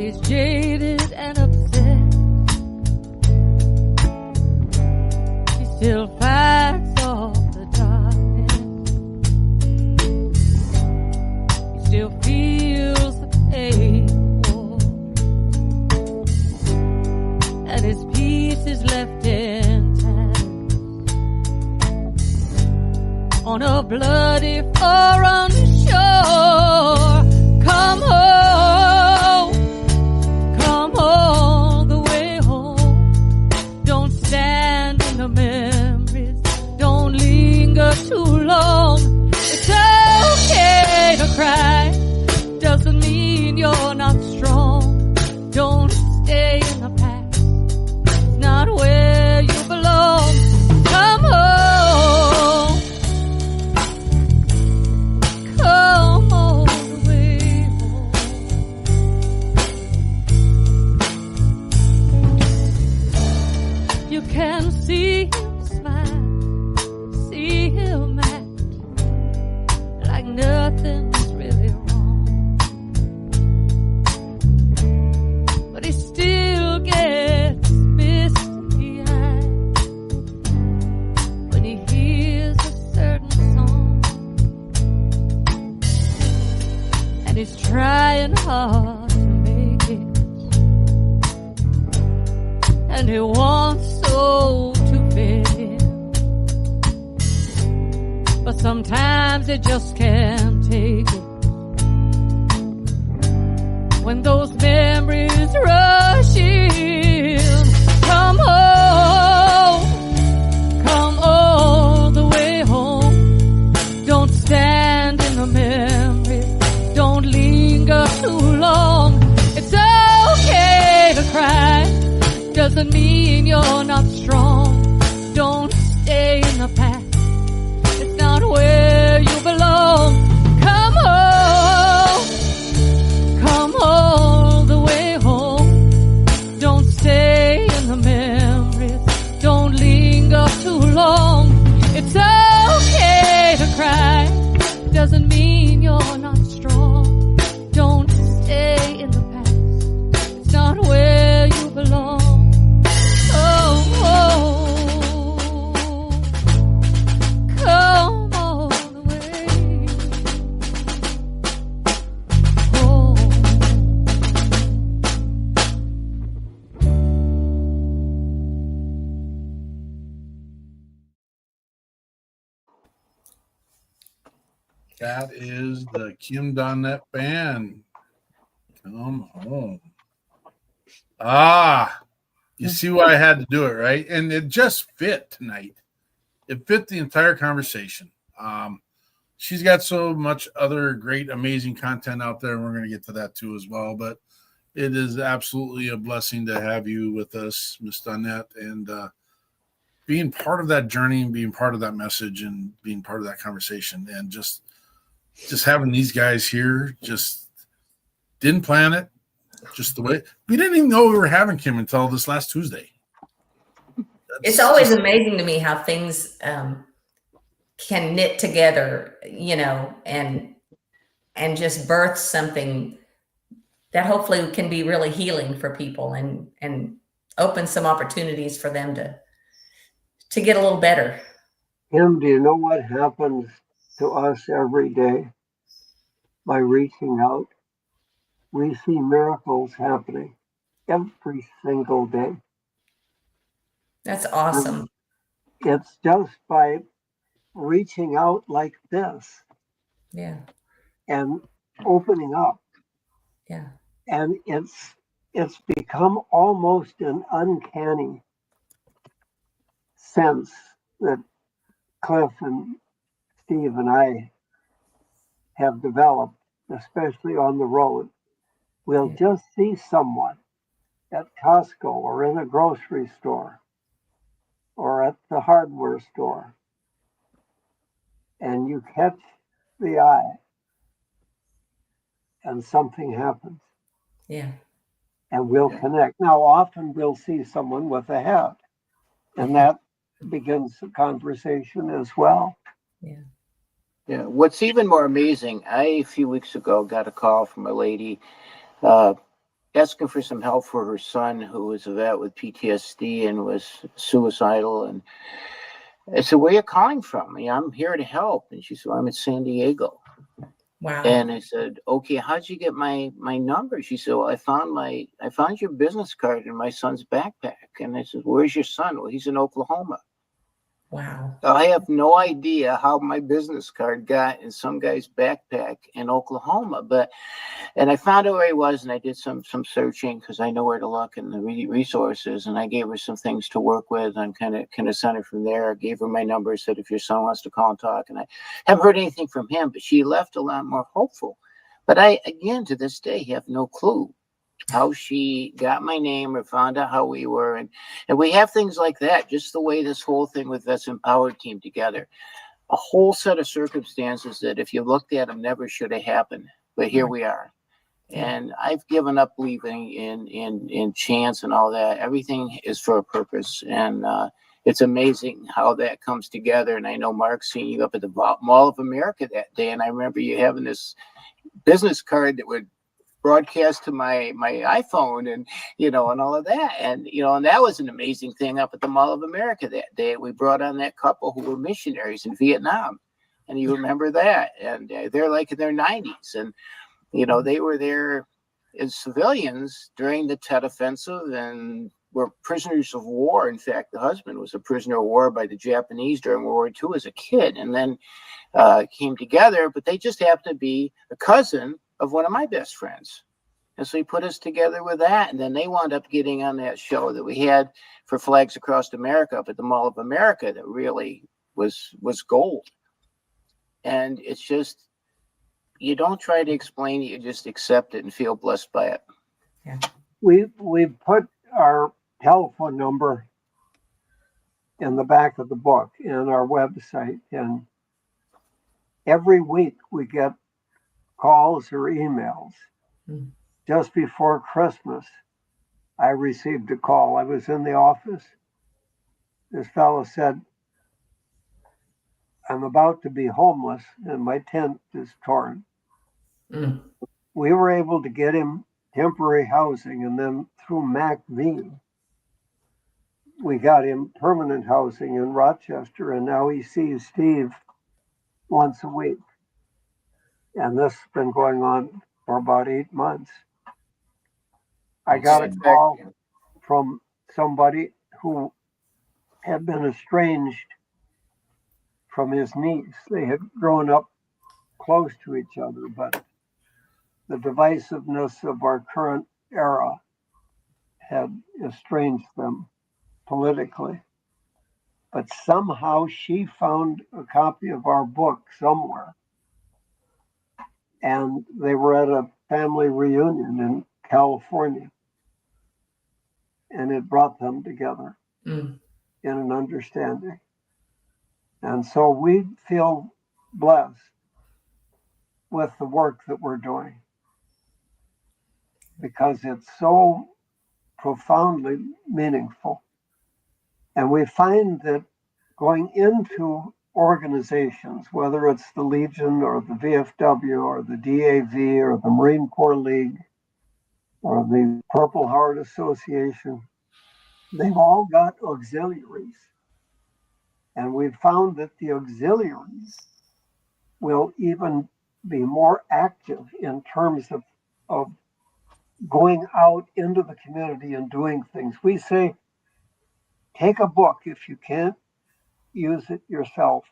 he's jaded and upset. He still fights off the darkness. He still feels the pain, and his peace is left intact on a bloody foreign shore. Come home, come all the way home. Don't stand in the memories, don't linger too long. It's okay to cry, doesn't mean you're not strong. Don't stay in the past, it's not where you belong. Come home, come all the way home. You can see him smile, see him act like nothing's really wrong, but he still gets misty-eyed when he hears a certain song, and he's trying hard to make it, and he wants so to fit in, but sometimes he just can't take it. When those memories rush in, come home, come all the way home. Don't stand in the memories, don't linger too long. It's okay to cry, doesn't mean you're not strong. Don't stay in the past, it's not where you belong. Come home, come all the way home. Don't stay in the memories, don't linger too long. It's okay to cry, doesn't mean you're not strong. Don't stay in the past, it's not where you belong. Oh, come all the way home. That is the Kim Donnette Band. Come home. Ah, you see why I had to do it, right? And it just fit tonight. It fit the entire conversation. She's got so much other great, amazing content out there, and we're going to get to that too as well. But it is absolutely a blessing to have you with us, Miss Donnette, and being part of that journey and being part of that message and being part of that conversation, and just having these guys here. Just didn't plan it. Just the way we didn't even know we were having Kim until this last Tuesday. It's always amazing to me how things can knit together, you know, and just birth something that hopefully can be really healing for people and open some opportunities for them to get a little better. Kim, do you know what happens to us every day by reaching out? We see miracles happening every single day. That's awesome. It's just by reaching out like this. Yeah. And opening up. Yeah. And it's become almost an uncanny sense that Cliff and Steve and I have developed, especially on the road. We'll just see someone at Costco or in a grocery store or at the hardware store, and you catch the eye and something happens. Yeah. And we'll connect. Now, often we'll see someone with a hat, and that begins the conversation as well. Yeah. Yeah. What's even more amazing, a few weeks ago got a call from a lady asking for some help for her son, who was a vet with PTSD and was suicidal. And I said, "Where are you calling from?" "I'm here to help." And she said, "I'm in San Diego." Wow. And I said, "Okay, how'd you get my number?" She said, "Well, I found your business card in my son's backpack." And I said, "Where's your son?" "Well, he's in Oklahoma." Wow. I have no idea how my business card got in some guy's backpack in Oklahoma, and I found out where he was, and I did some searching because I know where to look in the resources, and I gave her some things to work with, and kind of sent her from there. I gave her my number, said if your son wants to call and talk, and I haven't heard anything from him, but she left a lot more hopeful. But I, again, to this day, have no clue how she got my name or found out how we were. And we have things like that, just the way this whole thing with Vets Empowered came together. A whole set of circumstances that, if you looked at them, never should have happened. But here we are. And I've given up believing in chance and all that. Everything is for a purpose. And it's amazing how that comes together. And I know Mark seeing you up at the Mall of America that day. And I remember you having this business card that would broadcast to my iPhone, and and all of that, and and that was an amazing thing up at the Mall of America that day. We brought on that couple who were missionaries in Vietnam, and you remember that, and they're like in their 90s, and they were there as civilians during the Tet Offensive and were prisoners of war. In fact, the husband was a prisoner of war by the Japanese during World War II as a kid, and then came together, but they just happened to be a cousin of one of my best friends. And so he put us together with that. And then they wound up getting on that show that we had for Flags Across America up at the Mall of America that really was gold. And it's just, you don't try to explain it, you just accept it and feel blessed by it. Yeah. We put our telephone number in the back of the book in our website, and every week we get calls or emails. Just before Christmas, I received a call. I was in the office. This fellow said, "I'm about to be homeless and my tent is torn." We were able to get him temporary housing, and then through MACV, we got him permanent housing in Rochester, and now he sees Steve once a week. And this has been going on for about 8 months. I got a call from somebody who had been estranged from his niece. They had grown up close to each other, but the divisiveness of our current era had estranged them politically. But somehow she found a copy of our book somewhere, and they were at a family reunion in California, and it brought them together in an understanding. And so we feel blessed with the work that we're doing because it's so profoundly meaningful. And we find that going into organizations, whether it's the Legion or the VFW or the DAV or the Marine Corps League or the Purple Heart Association, they've all got auxiliaries. And we've found that the auxiliaries will even be more active in terms of going out into the community and doing things. We say, take a book. If you can't use it yourself,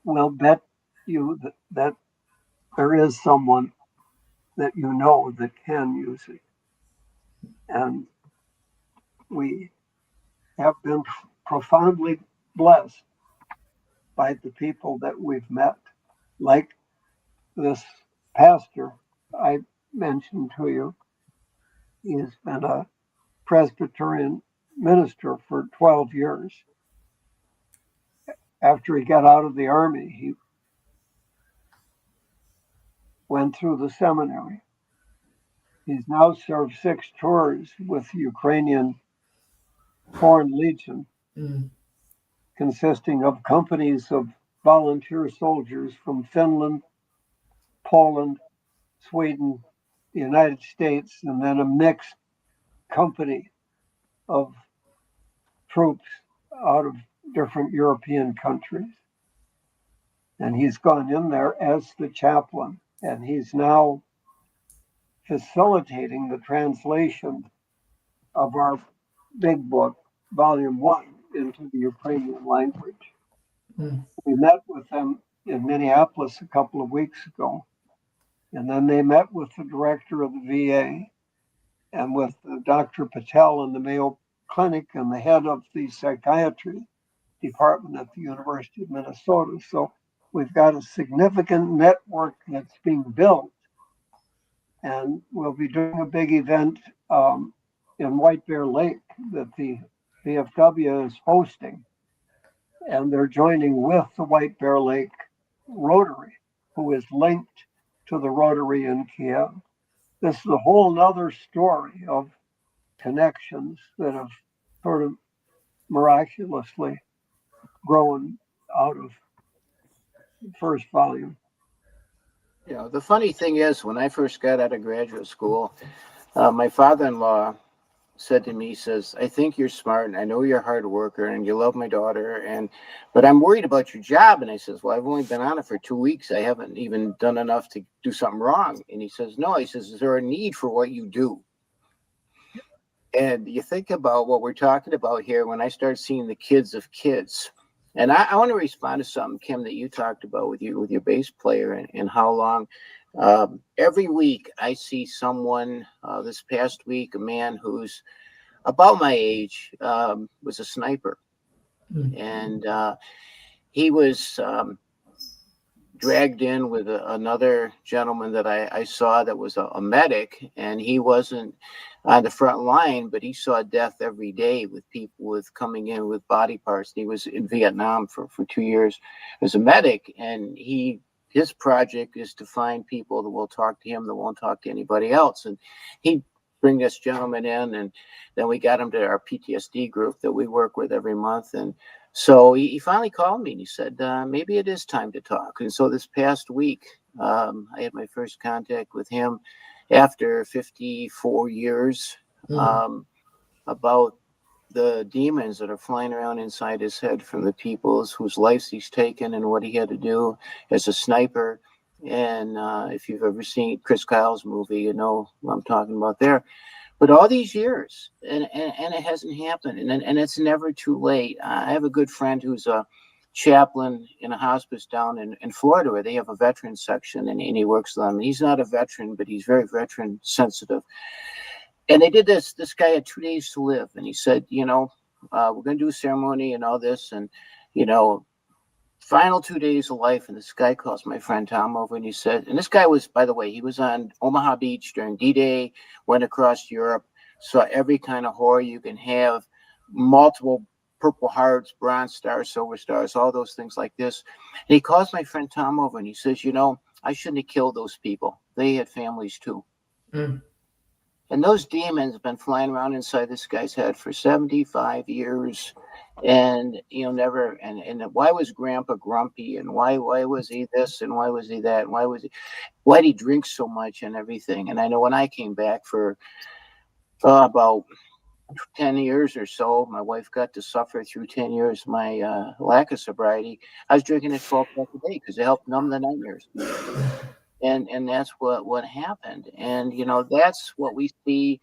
we'll bet you that there is someone that you know that can use it. And we have been profoundly blessed by the people that we've met, like this pastor I mentioned to you. He's been a Presbyterian minister for 12 years. After he got out of the army, he went through the seminary. He's now served 6 tours with the Ukrainian Foreign Legion, consisting of companies of volunteer soldiers from Finland, Poland, Sweden, the United States, and then a mixed company of troops out of different European countries. And he's gone in there as the chaplain, and he's now facilitating the translation of our big book, Volume 1, into the Ukrainian language. Mm. We met with them in Minneapolis a couple of weeks ago, and then they met with the director of the VA and with Dr. Patel in the Mayo Clinic and the head of the psychiatry department at the University of Minnesota. So we've got a significant network that's being built, and we'll be doing a big event in White Bear Lake that the VFW is hosting, and they're joining with the White Bear Lake Rotary, who is linked to the Rotary in Kiev. This is a whole nother story of connections that have sort of miraculously grown out of the first volume. You know, the funny thing is, when I first got out of graduate school, my father-in-law said to me, he says, I think you're smart and I know you're a hard worker and you love my daughter, but I'm worried about your job. And I says, well, I've only been on it for 2 weeks. I haven't even done enough to do something wrong. And he says, no, he says, is there a need for what you do? And you think about what we're talking about here when I start seeing the kids of kids. And I want to respond to something, Kim, that you talked about with your bass player and how long. Every week I see someone, this past week, a man who's about my age, was a sniper. And he was dragged in with another gentleman that I saw that was a medic, and he wasn't on the front line, but he saw death every day with people coming in with body parts. He was in Vietnam for 2 years as a medic, and his project is to find people that will talk to him, that won't talk to anybody else. And he bring this gentleman in, and then we got him to our PTSD group that we work with every month. And so he finally called me and he said, maybe it is time to talk. And so this past week, I had my first contact with him after 54 years about the demons that are flying around inside his head from the people whose lives he's taken and what he had to do as a sniper. And if you've ever seen Chris Kyle's movie, you know what I'm talking about there. But all these years, and it hasn't happened, and it's never too late. I have a good friend who's a chaplain in a hospice down in Florida where they have a veteran section, and he works with them. And he's not a veteran, but he's very veteran sensitive. And they did this guy had 2 days to live, and he said, we're going to do a ceremony and all this, and final 2 days of life. And this guy calls my friend Tom over, and he said, and this guy was, by the way, he was on Omaha Beach during D-Day, went across Europe, saw every kind of horror you can have, multiple Purple Hearts, Bronze Stars, Silver Stars, all those things like this. And he calls my friend Tom over, and he says, I shouldn't have killed those people. They had families too. Mm. And those demons have been flying around inside this guy's head for 75 years. And never, and why was Grandpa grumpy, and why was he this, and why was he that, and why'd he drink so much and everything? And I know when I came back for about 10 years or so, my wife got to suffer through 10 years my lack of sobriety. I was drinking at 12 bucks a day because it helped numb the nightmares. And that's what happened. And that's what we see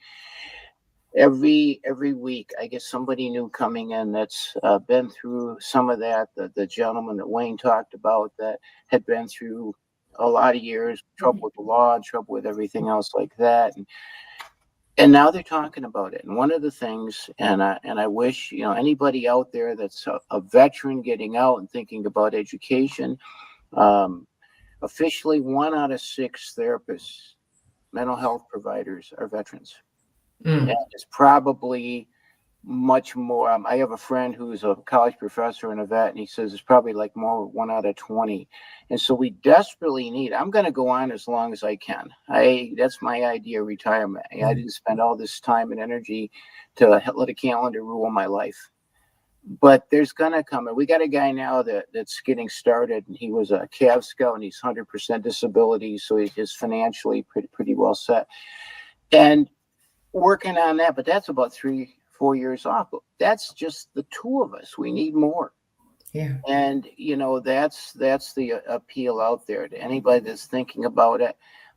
every week. I guess somebody new coming in that's been through some of that. The gentleman that Wayne talked about that had been through a lot of years, trouble with the law, trouble with everything else like that. And now they're talking about it. And one of the things, and I wish, anybody out there that's a veteran getting out and thinking about education, officially 1 out of 6 therapists, mental health providers are veterans. And it's probably much more. I have a friend who's a college professor and a vet, and he says it's probably like more 1 out of 20. And so we desperately need, I'm going to go on as long as I can. That's my idea of retirement. I didn't spend all this time and energy to let a calendar rule my life. But there's gonna come, and we got a guy now that's getting started, and he was a Cav Scout, and he's 100% disability, so he's financially pretty well set, and working on that. But that's about 3-4 years off. That's just the two of us. We need more. Yeah. And that's the appeal out there to anybody that's thinking about it,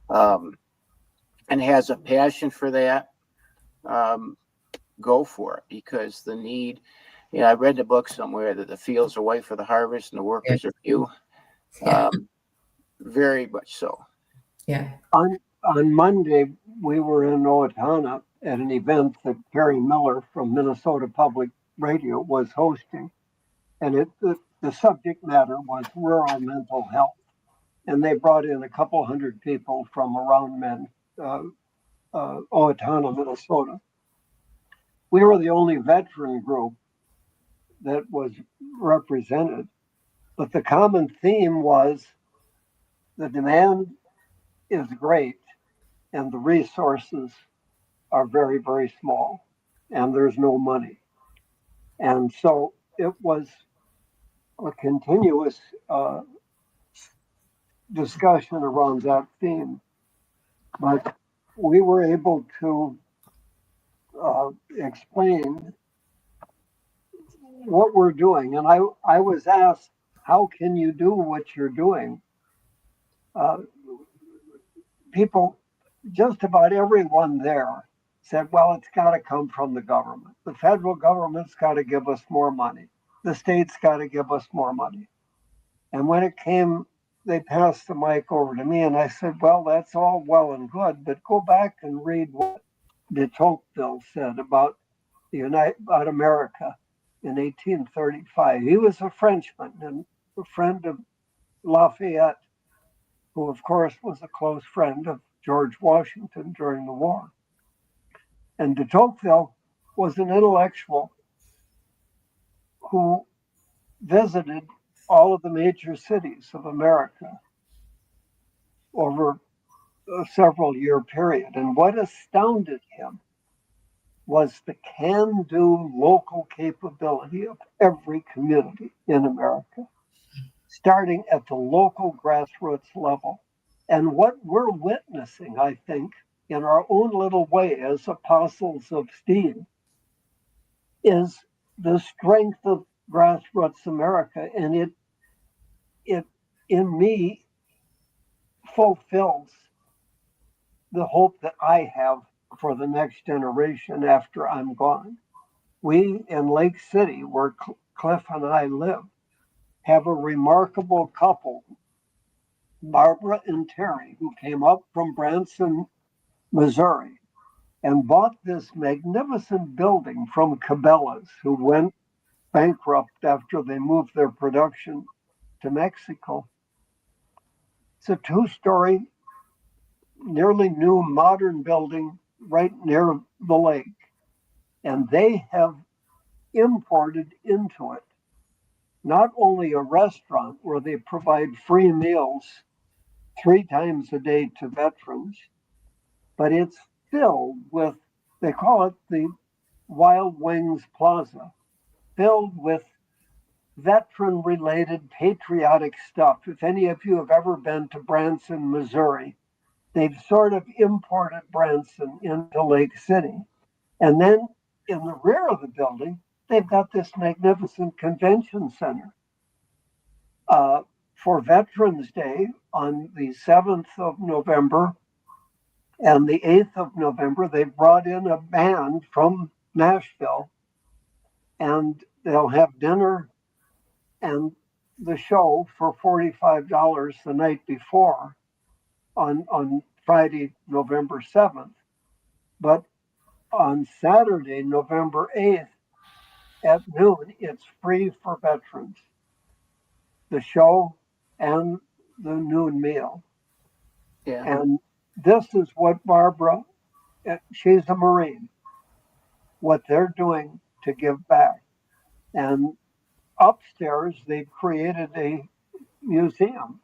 and has a passion for that. Go for it, because the need. I read the book somewhere that the fields are white for the harvest and the workers are few. Yeah. Very much so. Yeah. On Monday, we were in Owatonna at an event that Perry Miller from Minnesota Public Radio was hosting. And the subject matter was rural mental health. And they brought in a couple hundred people from around Owatonna, Minnesota. We were the only veteran group that was represented. But the common theme was the demand is great and the resources are very, very small and there's no money. And so it was a continuous discussion around that theme. But we were able to explain what we're doing. And I was asked, how can you do what you're doing? People, just about everyone there said, well, it's got to come from the government. The federal government's got to give us more money. The state's got to give us more money. And when it came, they passed the mic over to me and I said, well, that's all well and good, but go back and read what de Tocqueville said about America in 1835. He was a Frenchman and a friend of Lafayette, who of course was a close friend of George Washington during the war. And de Tocqueville was an intellectual who visited all of the major cities of America over a several-year period. And what astounded him was the can-do local capability of every community in America, starting at the local grassroots level. And what we're witnessing, I think, in our own little way as apostles of steam, is the strength of grassroots America. And it in me fulfills the hope that I have for the next generation after I'm gone. We in Lake City, where Cliff and I live, have a remarkable couple, Barbara and Terry, who came up from Branson, Missouri, and bought this magnificent building from Cabela's, who went bankrupt after they moved their production to Mexico. It's a 2-story, nearly new modern building right near the lake. And they have imported into it not only a restaurant where they provide free meals 3 times a day to veterans, but it's filled with, they call it the Wild Wings Plaza, filled with veteran-related patriotic stuff. If any of you have ever been to Branson, Missouri, they've sort of imported Branson into Lake City. And then in the rear of the building, they've got this magnificent convention center. For Veterans Day on the 7th of November and the 8th of November, they brought in a band from Nashville, and they'll have dinner and the show for $45 the night before on Friday, November 7th. But on Saturday, November 8th at noon, it's free for veterans, the show and the noon meal. Yeah. And this is what Barbara, she's a Marine, what they're doing to give back. And upstairs, they've created a museum,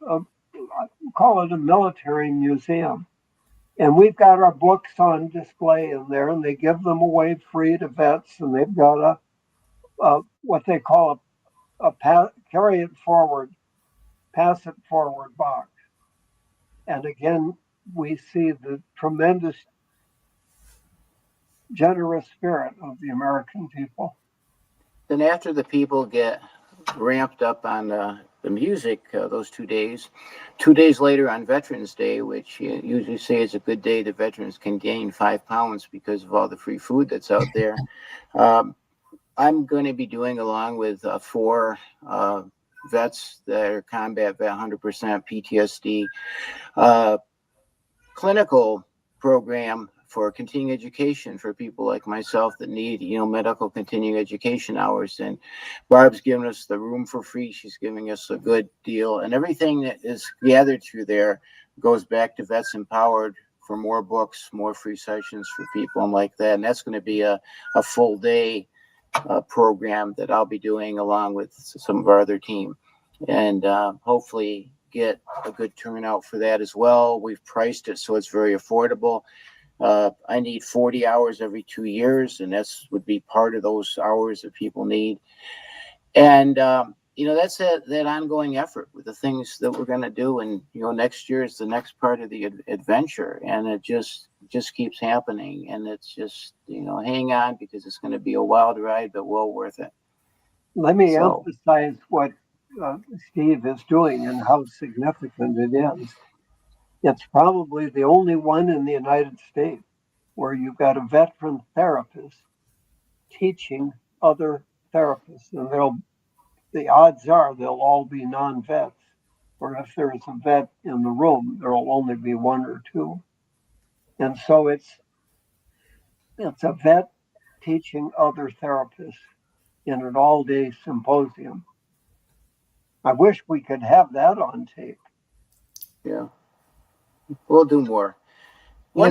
call it a military museum. And we've got our books on display in there, and they give them away free to vets. And they've got what they call a carry it forward, pass it forward box. And again, we see the tremendous generous spirit of the American people. Then after the people get ramped up on the music those 2 days, 2 days later on Veterans Day, which you usually say is a good day, the veterans can gain 5 pounds because of all the free food that's out there. I'm going to be doing, along with 4 vets that are combat vet, 100% PTSD, clinical program for continuing education for people like myself that need, medical continuing education hours. And Barb's giving us the room for free. She's giving us a good deal. And everything that is gathered through there goes back to Vets Empowered for more books, more free sessions for people and like that. And that's going to be a full day program that I'll be doing along with some of our other team. And hopefully get a good turnout for that as well. We've priced it so it's very affordable. I need 40 hours every 2 years, and that's would be part of those hours that people need. And, that's that ongoing effort with the things that we're going to do. And, next year is the next part of the adventure, and it just keeps happening. And it's just, hang on, because it's going to be a wild ride, but well worth it. Let me emphasize what Steve is doing and how significant it is. It's probably the only one in the United States where you've got a veteran therapist teaching other therapists, and the odds are they'll all be non-vets, or if there's a vet in the room, there'll only be 1 or 2. And so it's a vet teaching other therapists in an all-day symposium. I wish we could have that on tape. Yeah. We'll do more. We'll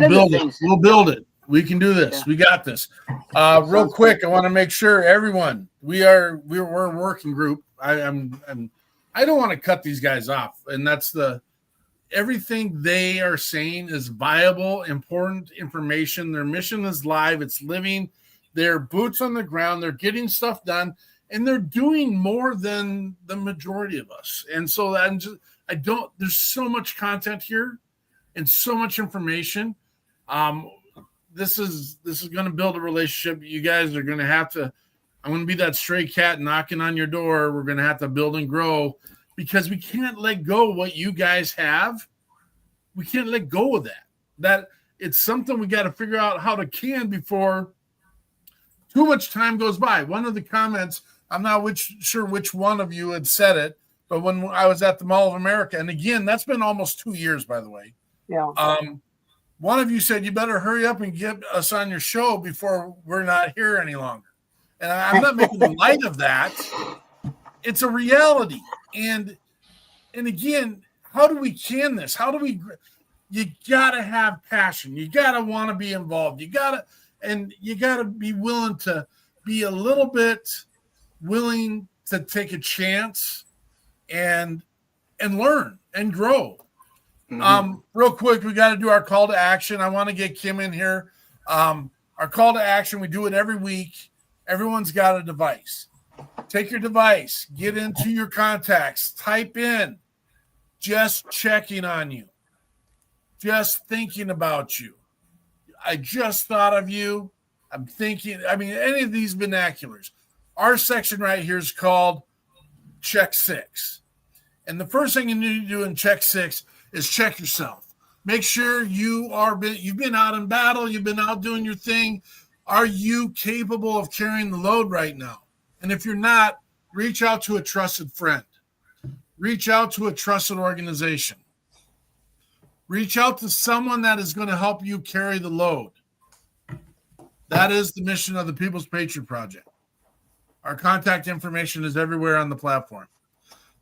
build it. We can do this. Yeah. We got this. Real quick, I want to make sure everyone, we're a working group. I don't want to cut these guys off, and that's everything they are saying is viable, important information. Their mission is live. It's living. They're boots on the ground. They're getting stuff done, and they're doing more than the majority of us. And so there's so much content here and so much information. This is going to build a relationship. You guys are going to have to, I'm going to be that stray cat knocking on your door. We're going to have to build and grow, because we can't let go of what you guys have. We can't let go of that. That it's something we got to figure out how to can before too much time goes by. One of the comments, I'm not sure which one of you had said it, but when I was at the Mall of America, and again, that's been almost 2 years, by the way. Yeah. One of you said, you better hurry up and get us on your show before we're not here any longer. And I'm not making light of that. It's a reality. And again, how do we can this? You got to have passion. You got to want to be involved. You got to be willing to be a little bit willing to take a chance and learn and grow. Mm-hmm. Real quick, we got to do our call to action. I want to get Kim in here. Our call to action, we do it every week. Everyone's got a device. Take your device, get into your contacts, type in, just checking on you, just thinking about you. I just thought of you. I'm thinking, any of these vernaculars. Our section right here is called Check 6. And the first thing you need to do in Check 6 is check yourself. Make sure you've been out in battle, you've been out doing your thing. Are you capable of carrying the load right now? And if you're not, reach out to a trusted friend. Reach out to a trusted organization. Reach out to someone that is going to help you carry the load. That is the mission of the People's Patriot Project. Our contact information is everywhere on the platform.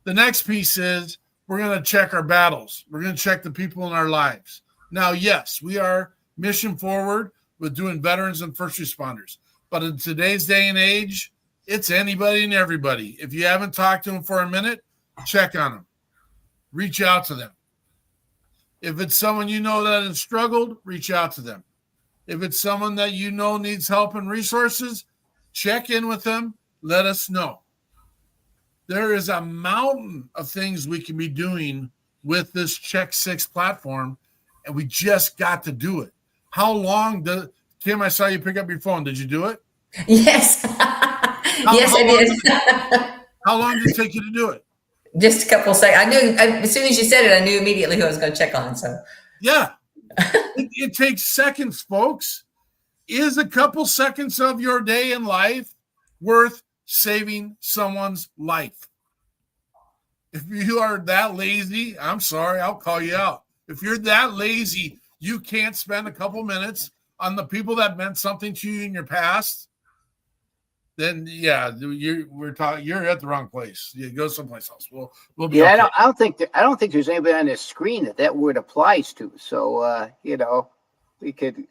The next piece is we're going to check our battles. We're going to check the people in our lives. Now, yes, we are mission forward with doing veterans and first responders. But in today's day and age, it's anybody and everybody. If you haven't talked to them for a minute, check on them. Reach out to them. If it's someone you know that has struggled, reach out to them. If it's someone that you know needs help and resources, check in with them. let us know. There is a mountain of things we can be doing with this Check 6 platform, and we just got to do it. How long does Kim? I saw you pick up your phone. Did you do it? Yes. Yes, I did. How long did it take you to do it? Just a couple seconds. I knew as soon as you said it, I knew immediately who I was going to check on. So yeah, it takes seconds, folks. Is a couple seconds of your day in life worth saving someone's life? If you are that lazy, I'm sorry, I'll call you out. If you're that lazy, you can't spend a couple minutes on the people that meant something to you in your past, then yeah, you're at the wrong place. You go someplace else. We'll be. Yeah, okay. I don't think there's anybody on this screen that word applies to. So we could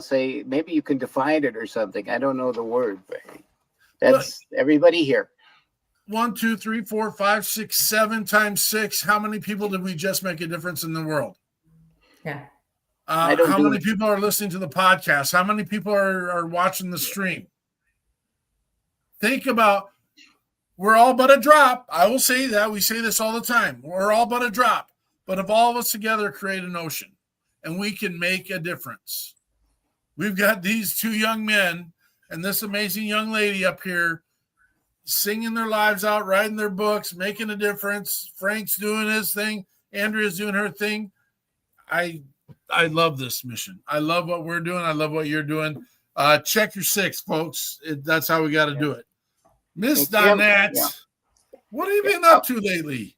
say maybe you can define it or something. I don't know the word, but that's everybody here. 1, 2, 3, 4, 5, 6, 7 times 6. How many people did we just make a difference in the world? Yeah. How many people are listening to the podcast? How many people are watching the stream? Think about, we're all but a drop. I will say that. We say this all the time. We're all but a drop. But if all of us together create an ocean and we can make a difference. We've got these two young men and this amazing young lady up here singing their lives out, writing their books, making a difference. Frank's doing his thing. Andrea's doing her thing. I love this mission. I love what we're doing. I love what you're doing. Check your 6, folks. That's how we got to do it. Miss Donnette, what have you been up to lately?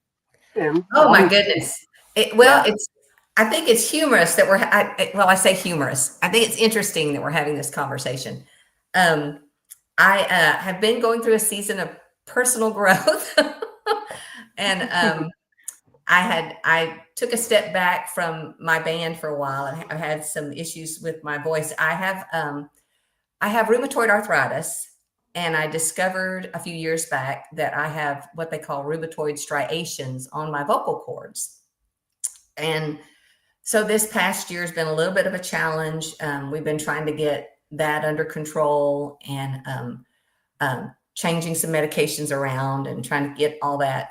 Oh my goodness! I think it's humorous that I say humorous. I think it's interesting that we're having this conversation. I have been going through a season of personal growth, and I took a step back from my band for a while, and I had some issues with my voice. I have rheumatoid arthritis. And I discovered a few years back that I have what they call rheumatoid striations on my vocal cords. And so this past year has been a little bit of a challenge. We've been trying to get that under control and changing some medications around and trying to get all that,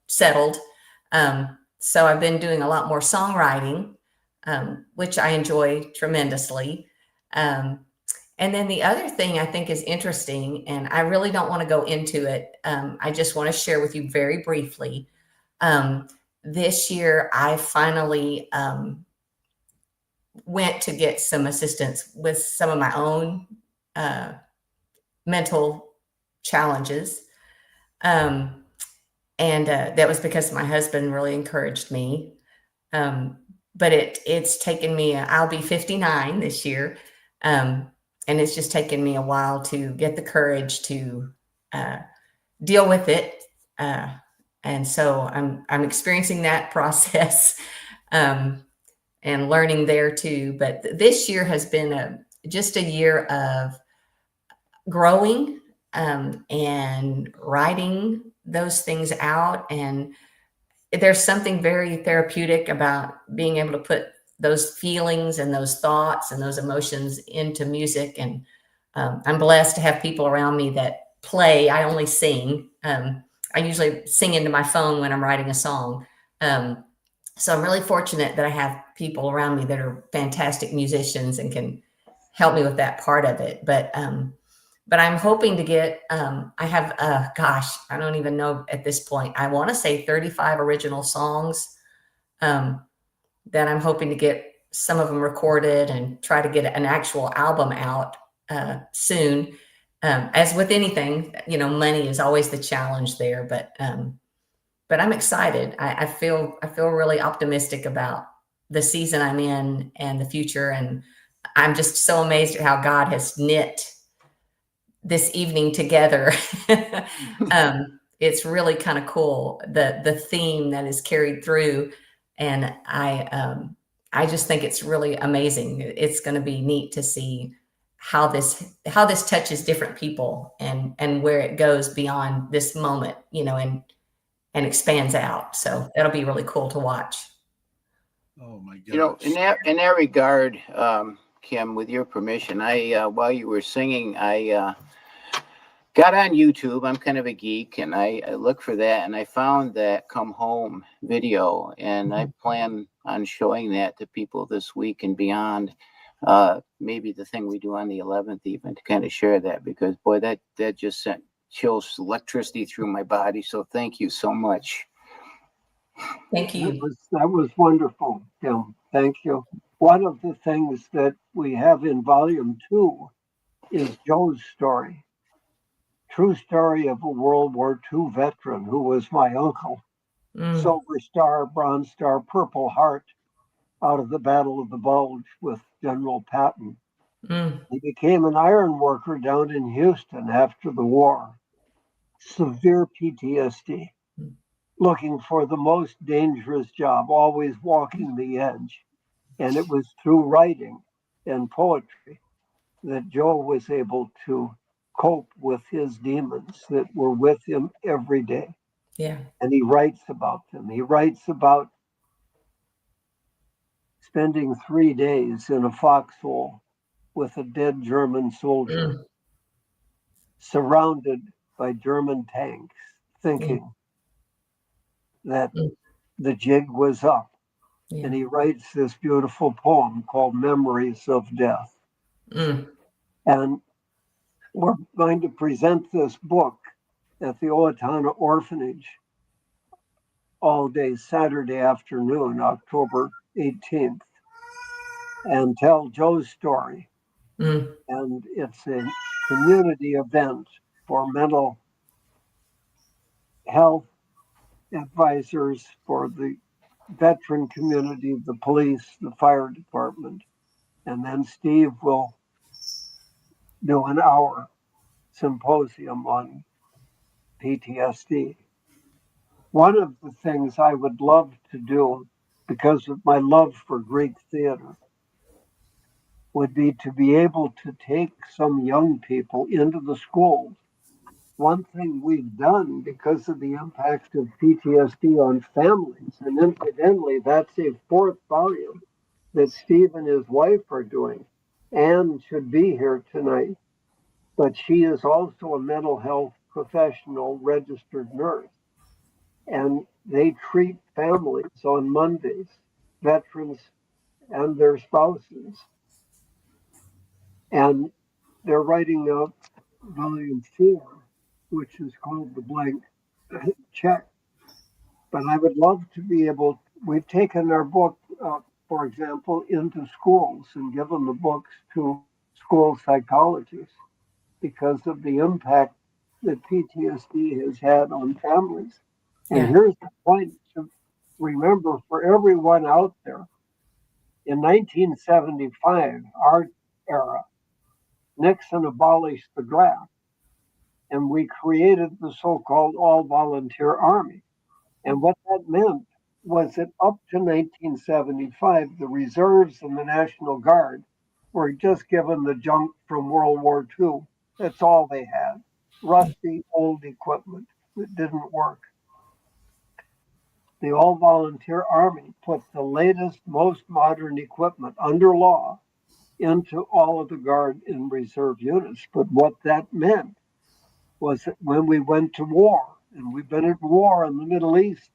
settled. So I've been doing a lot more songwriting, which I enjoy tremendously. And then the other thing I think is interesting, and I really don't want to go into it. I just want to share with you very briefly. This year, I finally went to get some assistance with some of my own mental challenges. And that was because my husband really encouraged me. But it's taken me, I'll be 59 this year. And it's just taken me a while to get the courage to deal with it. And so I'm experiencing that process and learning there too. But this year has been just a year of growing and writing those things out. And there's something very therapeutic about being able to put those feelings and those thoughts and those emotions into music. And I'm blessed to have people around me that play. I only sing. I usually sing into my phone when I'm writing a song. So I'm really fortunate that I have people around me that are fantastic musicians and can help me with that part of it. But I'm hoping to get, I have, I don't even know at this point. I want to say 35 original songs that I'm hoping to get some of them recorded and try to get an actual album out soon. As with anything, money is always the challenge there, but I'm excited. I feel really optimistic about the season I'm in and the future. And I'm just so amazed at how God has knit this evening together. It's really kind of cool. The theme that is carried through. And I just think it's really amazing. It's going to be neat to see how this touches different people and where it goes beyond this moment, and expands out. So that'll be really cool to watch. Oh my goodness. In that regard, Kim, with your permission, while you were singing, got on YouTube. I'm kind of a geek, and I look for that, and I found that Come Home video, and I plan on showing that to people this week and beyond. Maybe the thing we do on the 11th even, to kind of share that, because boy, that just sent chills, electricity through my body. So thank you so much. Thank you. That was wonderful, Tim. Thank you. One of the things that we have in volume 2 is Joe's story. True story of a World War II veteran who was my uncle. Silver Star, Bronze Star, Purple Heart out of the Battle of the Bulge with General Patton. He became an iron worker down in Houston after the war. Severe PTSD. Looking for the most dangerous job, always walking the edge. And it was through writing and poetry that Joe was able to cope with his demons that were with him every day. Yeah. And he writes about them. He writes about spending 3 days in a foxhole with a dead German soldier, surrounded by German tanks, thinking that the jig was up. Yeah. And he writes this beautiful poem called Memories of Death. And we're going to present this book at the Owatonna Orphanage all day Saturday afternoon, October 18th, and tell Joe's story. And it's a community event for mental health advisors, for the veteran community, the police, the fire department. And then Steve will do an hour symposium on PTSD. One of the things I would love to do, because of my love for Greek theater, would be to be able to take some young people into the schools. One thing we've done because of the impact of PTSD on families, and incidentally, that's a 4th volume that Steve and his wife are doing. Anne should be here tonight, but she is also a mental health professional, registered nurse. And they treat families on Mondays, veterans and their spouses. And they're writing up volume 4, which is called The Blank Check. But I would love to be able, we've taken our book, for example, into schools and given the books to school psychologists because of the impact that PTSD has had on families. And here's the point to remember for everyone out there. In 1975, our era, Nixon abolished the draft, and we created the so-called all-volunteer army. And what that meant was that up to 1975, the reserves and the National Guard were just given the junk from World War II. That's all they had. Rusty, old equipment that didn't work. The all-volunteer army put the latest, most modern equipment under law into all of the Guard and Reserve units. But what that meant was that when we went to war, and we've been at war in the Middle East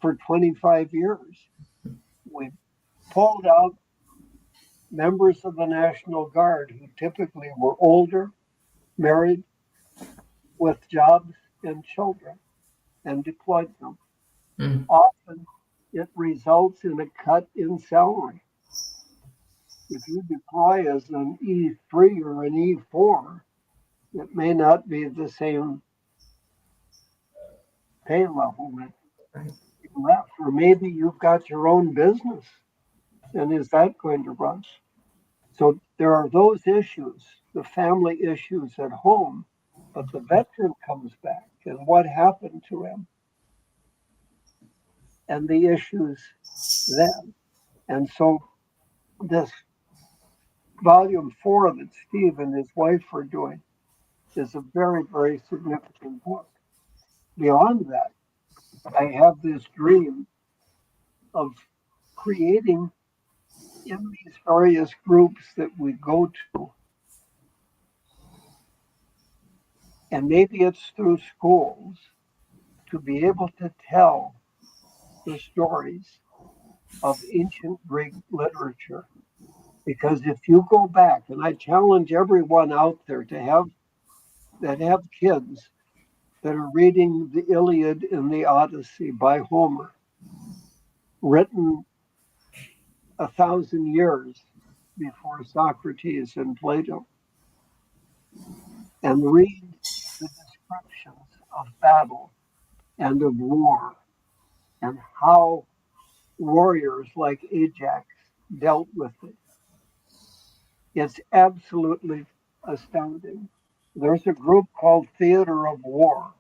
for 25 years, we pulled out members of the National Guard who typically were older, married, with jobs and children, and deployed them. Often it results in a cut in salary. If you deploy as an E3 or an E4, it may not be the same pay level that you left, or maybe you've got your own business, and is that going to run? So there are those issues, the family issues at home, but the veteran comes back, and what happened to him? And the issues then. And so this volume 4 that Steve and his wife are doing is a very, very significant book. Beyond that, I have this dream of creating in these various groups that we go to And maybe it's through schools to be able to tell the stories of ancient Greek literature. Because if you go back, and I challenge everyone out there to have kids that are reading the Iliad and the Odyssey by Homer, written 1,000 years before Socrates and Plato, and read the descriptions of battle and of war and how warriors like Ajax dealt with it. It's absolutely astounding. There's a group called Theater of War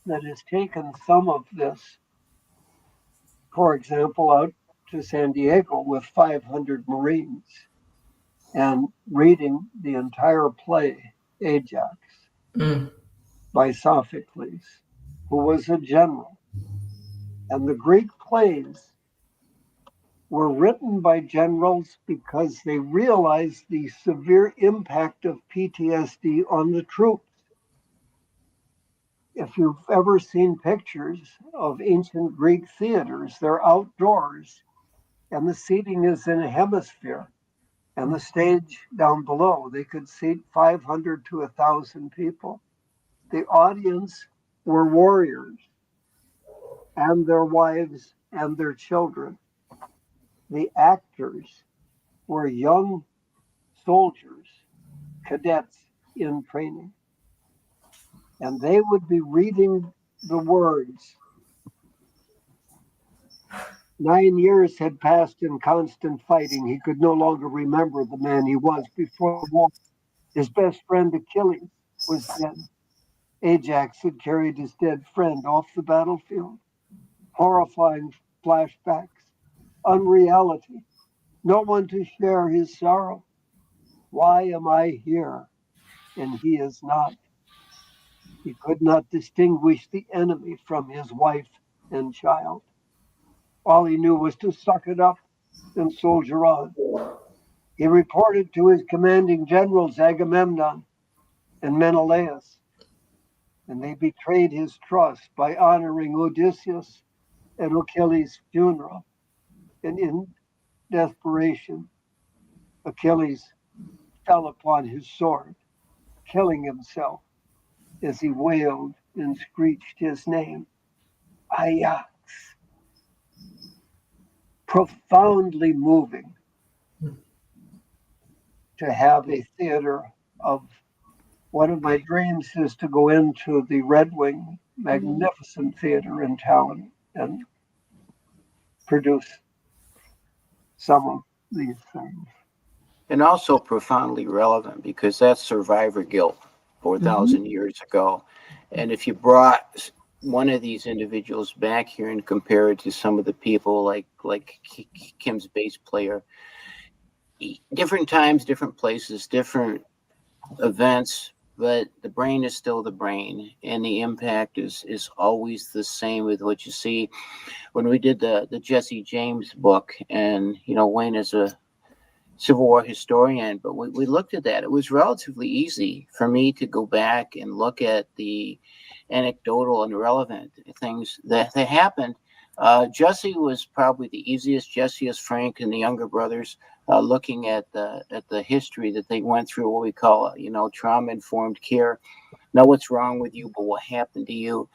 that has taken some of this, for example, out to San Diego with 500 Marines and reading the entire play, Ajax, by Sophocles, who was a general. And the Greek plays were written by generals because they realized the severe impact of PTSD on the troops. If you've ever seen pictures of ancient Greek theaters, they're outdoors and the seating is in a hemisphere and the stage down below. They could seat 500 to 1,000 people. The audience were warriors and their wives and their children. The actors were young soldiers, cadets in training. And they would be reading the words. 9 years had passed in constant fighting. He could no longer remember the man he was before the war. His best friend Achilles was dead. Ajax had carried his dead friend off the battlefield. Horrifying flashbacks, unreality, no one to share his sorrow. Why am I here and he is not? He could not distinguish the enemy from his wife and child. All he knew was to suck it up and soldier on. He reported to his commanding generals, Agamemnon and Menelaus, and they betrayed his trust by honoring Odysseus at Achilles' funeral. And in desperation, Achilles fell upon his sword, killing himself as he wailed and screeched his name, Ajax. Profoundly moving to have a theater of. One of my dreams is to go into the Red Wing magnificent theater in town and produce some of these things. And also profoundly relevant because that's survivor guilt 4,000 years ago. And if you brought one of these individuals back here and compare it to some of the people like Kim's bass player, different times, different places, different events, but the brain is still the brain, and the impact is always the same with what you see. When we did the Jesse James book, and Wayne is a Civil War historian, but we looked at that. It was relatively easy for me to go back and look at the anecdotal and relevant things that happened. Jesse was probably the easiest. Jesse is Frank and the younger brothers, looking at the history that they went through, what we call trauma-informed care. Know what's wrong with you, but what happened to you.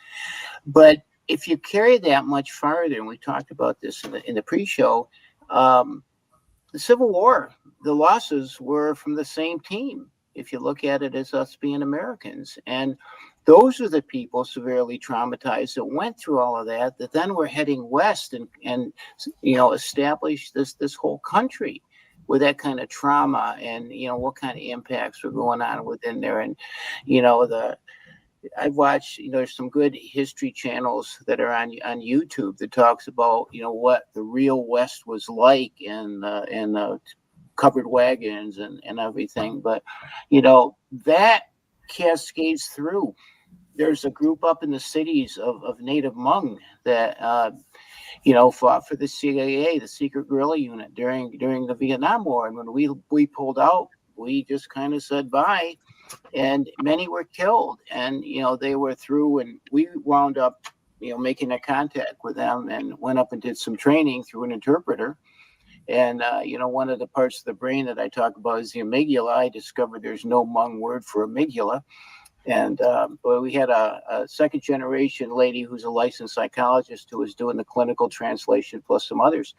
But if you carry that much farther, and we talked about this in the pre-show, the Civil War, the losses were from the same team. If you look at it as us being Americans, and those are the people severely traumatized that went through all of that then were heading west and established this whole country with that kind of trauma, and what kind of impacts were going on within there. And I've watched, there's some good history channels that are on YouTube that talks about, what the real West was like and the covered wagons and everything. But, that cascades through. There's a group up in the cities of Native Hmong that, fought for the CIA, the secret guerrilla unit during the Vietnam War. And when we pulled out, we just kind of said bye. and many were killed. And they were through, and we wound up making a contact with them and went up and did some training through an interpreter. And one of the parts of the brain that I talk about is the amygdala. I discovered there's no Hmong word for amygdala. And but we had a second generation lady who's a licensed psychologist who was doing the clinical translation plus some others.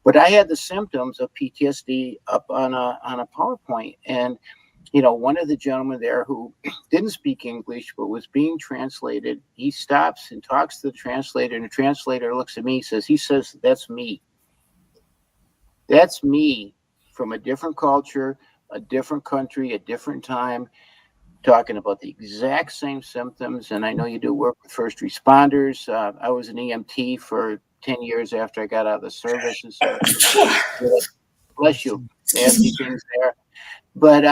But I had the symptoms of PTSD up on a PowerPoint. And one of the gentlemen there who didn't speak English but was being translated, he stops and talks to the translator, and the translator looks at me, he says, "That's me. That's me from a different culture, a different country, a different time, talking about the exact same symptoms." And I know you do work with first responders. I was an EMT for 10 years after I got out of the service. And so, bless you. Nasty things there. But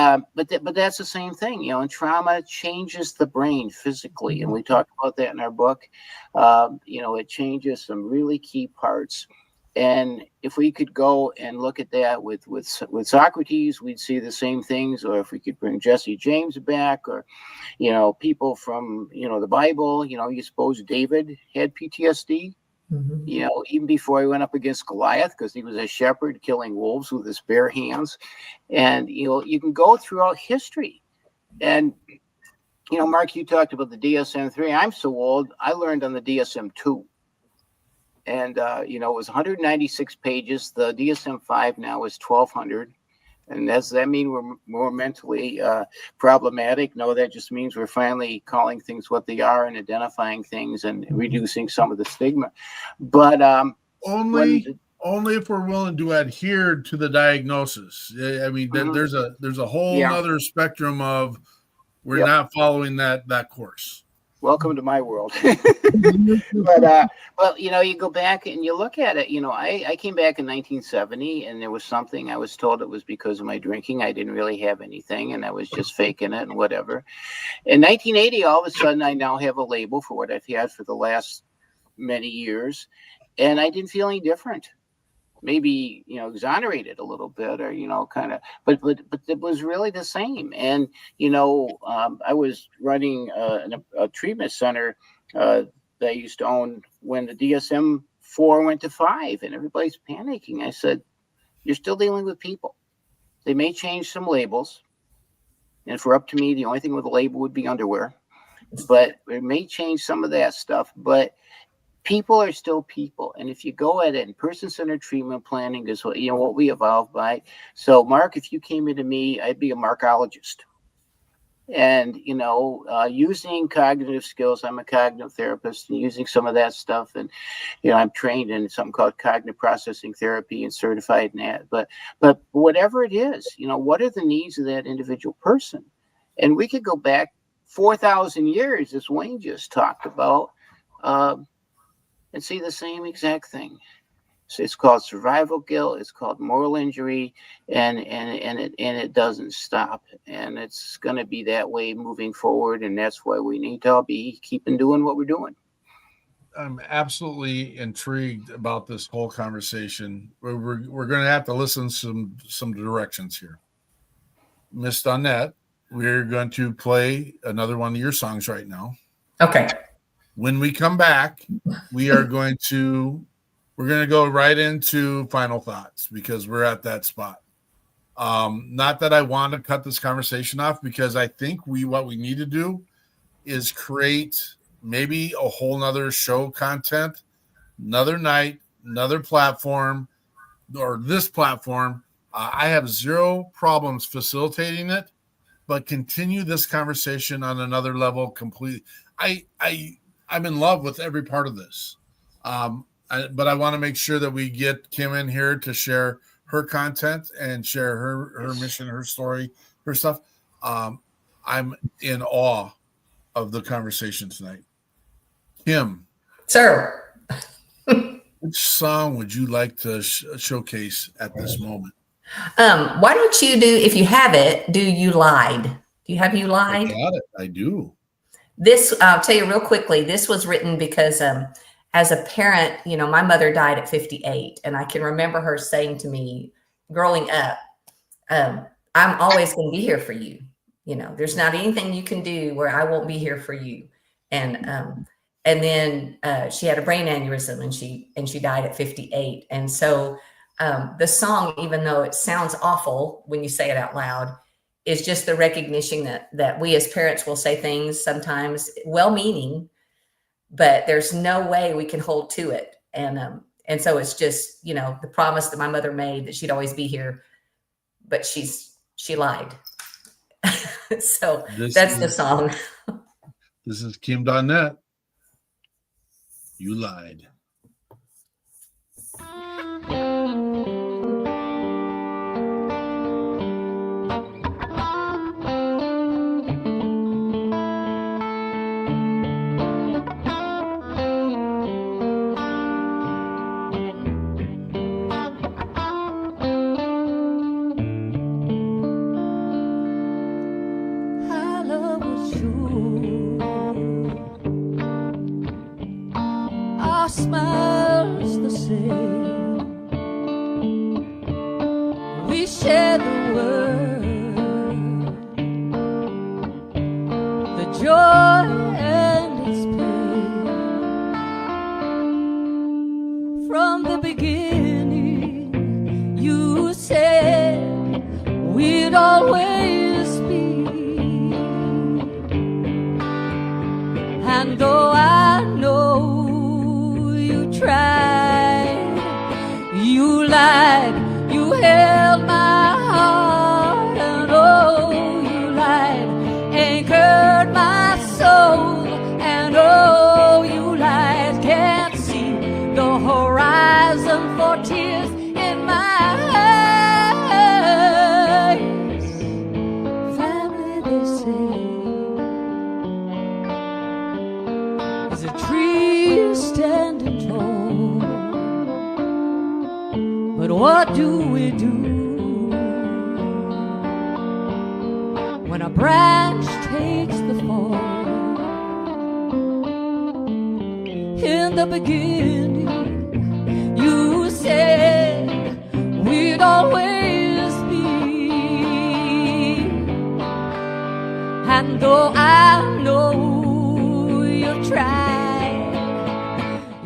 that's the same thing, and trauma changes the brain physically. And we talk about that in our book. It changes some really key parts. And if we could go and look at that with Socrates, we'd see the same things. Or if we could bring Jesse James back, or, people from, the Bible, you suppose David had PTSD, even before he went up against Goliath, because he was a shepherd killing wolves with his bare hands. And, you can go throughout history. And, Mark, you talked about the DSM-3. I'm so old, I learned on the DSM-2. And, it was 196 pages. The DSM-5 now is 1,200. And does that mean we're more mentally problematic? No, that just means we're finally calling things what they are and identifying things and reducing some of the stigma. But only if we're willing to adhere to the diagnosis. I mean, there's a whole other spectrum of we're not following that course. Welcome to my world. But, you go back and you look at it, I came back in 1970, and there was something I was told it was because of my drinking. I didn't really have anything, and I was just faking it and whatever. In 1980, all of a sudden, I now have a label for what I've had for the last many years, and I didn't feel any different. Maybe, exonerated a little bit, or, kind of, but it was really the same. And, I was running a treatment center that I used to own when the DSM-4 went to 5, and everybody's panicking. I said, you're still dealing with people. They may change some labels. And if it were up to me, the only thing with a label would be underwear. But it may change some of that stuff. But people are still people. And if you go at it in person-centered treatment planning is what we evolved by. So, Mark, if you came into me, I'd be a Markologist. And, using cognitive skills, I'm a cognitive therapist, and using some of that stuff. And, I'm trained in something called cognitive processing therapy and certified in that. But whatever it is, what are the needs of that individual person? And we could go back 4,000 years, as Wayne just talked about, and see the same exact thing. So it's called survival guilt. It's called moral injury, and it doesn't stop. And it's going to be that way moving forward. And that's why we need to all be keeping doing what we're doing. I'm absolutely intrigued about this whole conversation. We're going to have to listen to some directions here. Miss Donnette, we're going to play another one of your songs right now. Okay. When we come back, we're going to go right into final thoughts, because we're at that spot. Not that I want to cut this conversation off, because I think what we need to do is create maybe a whole nother show content, another night, another platform, or this platform. I have zero problems facilitating it, but continue this conversation on another level completely. I'm in love with every part of this. But I want to make sure that we get Kim in here to share her content and share her mission, her story, her stuff. I'm in awe of the conversation tonight. Kim. Sir. Which song would you like to showcase at this moment? Why don't you do, if you have it, do You Lied? Do you have You Lied? I got it. I do. This, I'll tell you real quickly, this was written because as a parent, my mother died at 58. And I can remember her saying to me growing up, I'm always going to be here for you. there's not anything you can do where I won't be here for you. And then she had a brain aneurysm and she died at 58. And so the song, even though it sounds awful when you say it out loud, is just the recognition that we as parents will say things sometimes well-meaning, but there's no way we can hold to it. And so it's just, the promise that my mother made that she'd always be here, but she lied. So that's the song. This is Kim Donnette. You lied. Smiles the same. We share the world, the joy and its pain. From the beginning, you said we'd always be. And though I know tried, you lied, you held my heart, and oh, you lied, anchored my soul, and oh, you lied, can't see the horizon for tears in my eyes. Family, they say, is a tree standing tall. But what do we do when a branch takes the fall? In the beginning, you said we'd always be. And though I know you tried,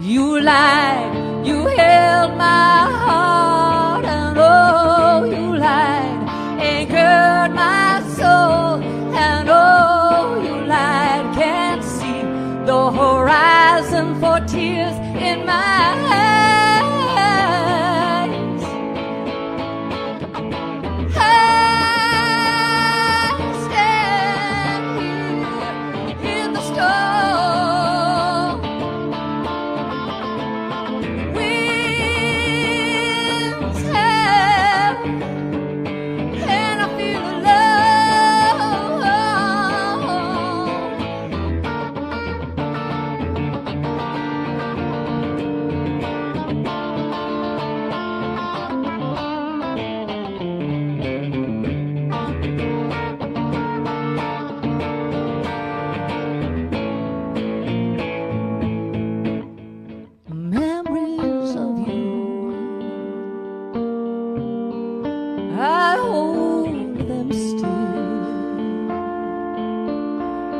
you lied, you held my heart, and oh, you lied, anchored my soul, and oh, you lied, can't see the horizon for tears in my eyes. I stand here in the storm.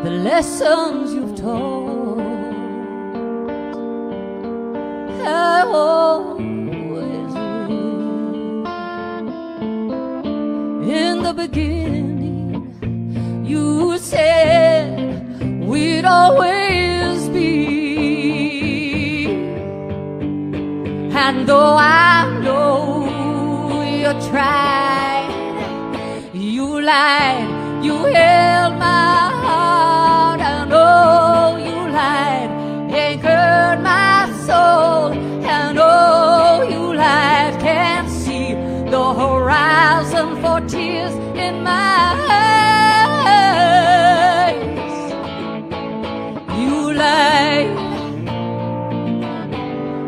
Lessons you've taught, I always will. In the beginning, you said we'd always be. And though I know you tried, you lied, you held my heart, and oh, you lied, anchored my soul, and oh, you lied, can't see the horizon for tears in my eyes. You lied,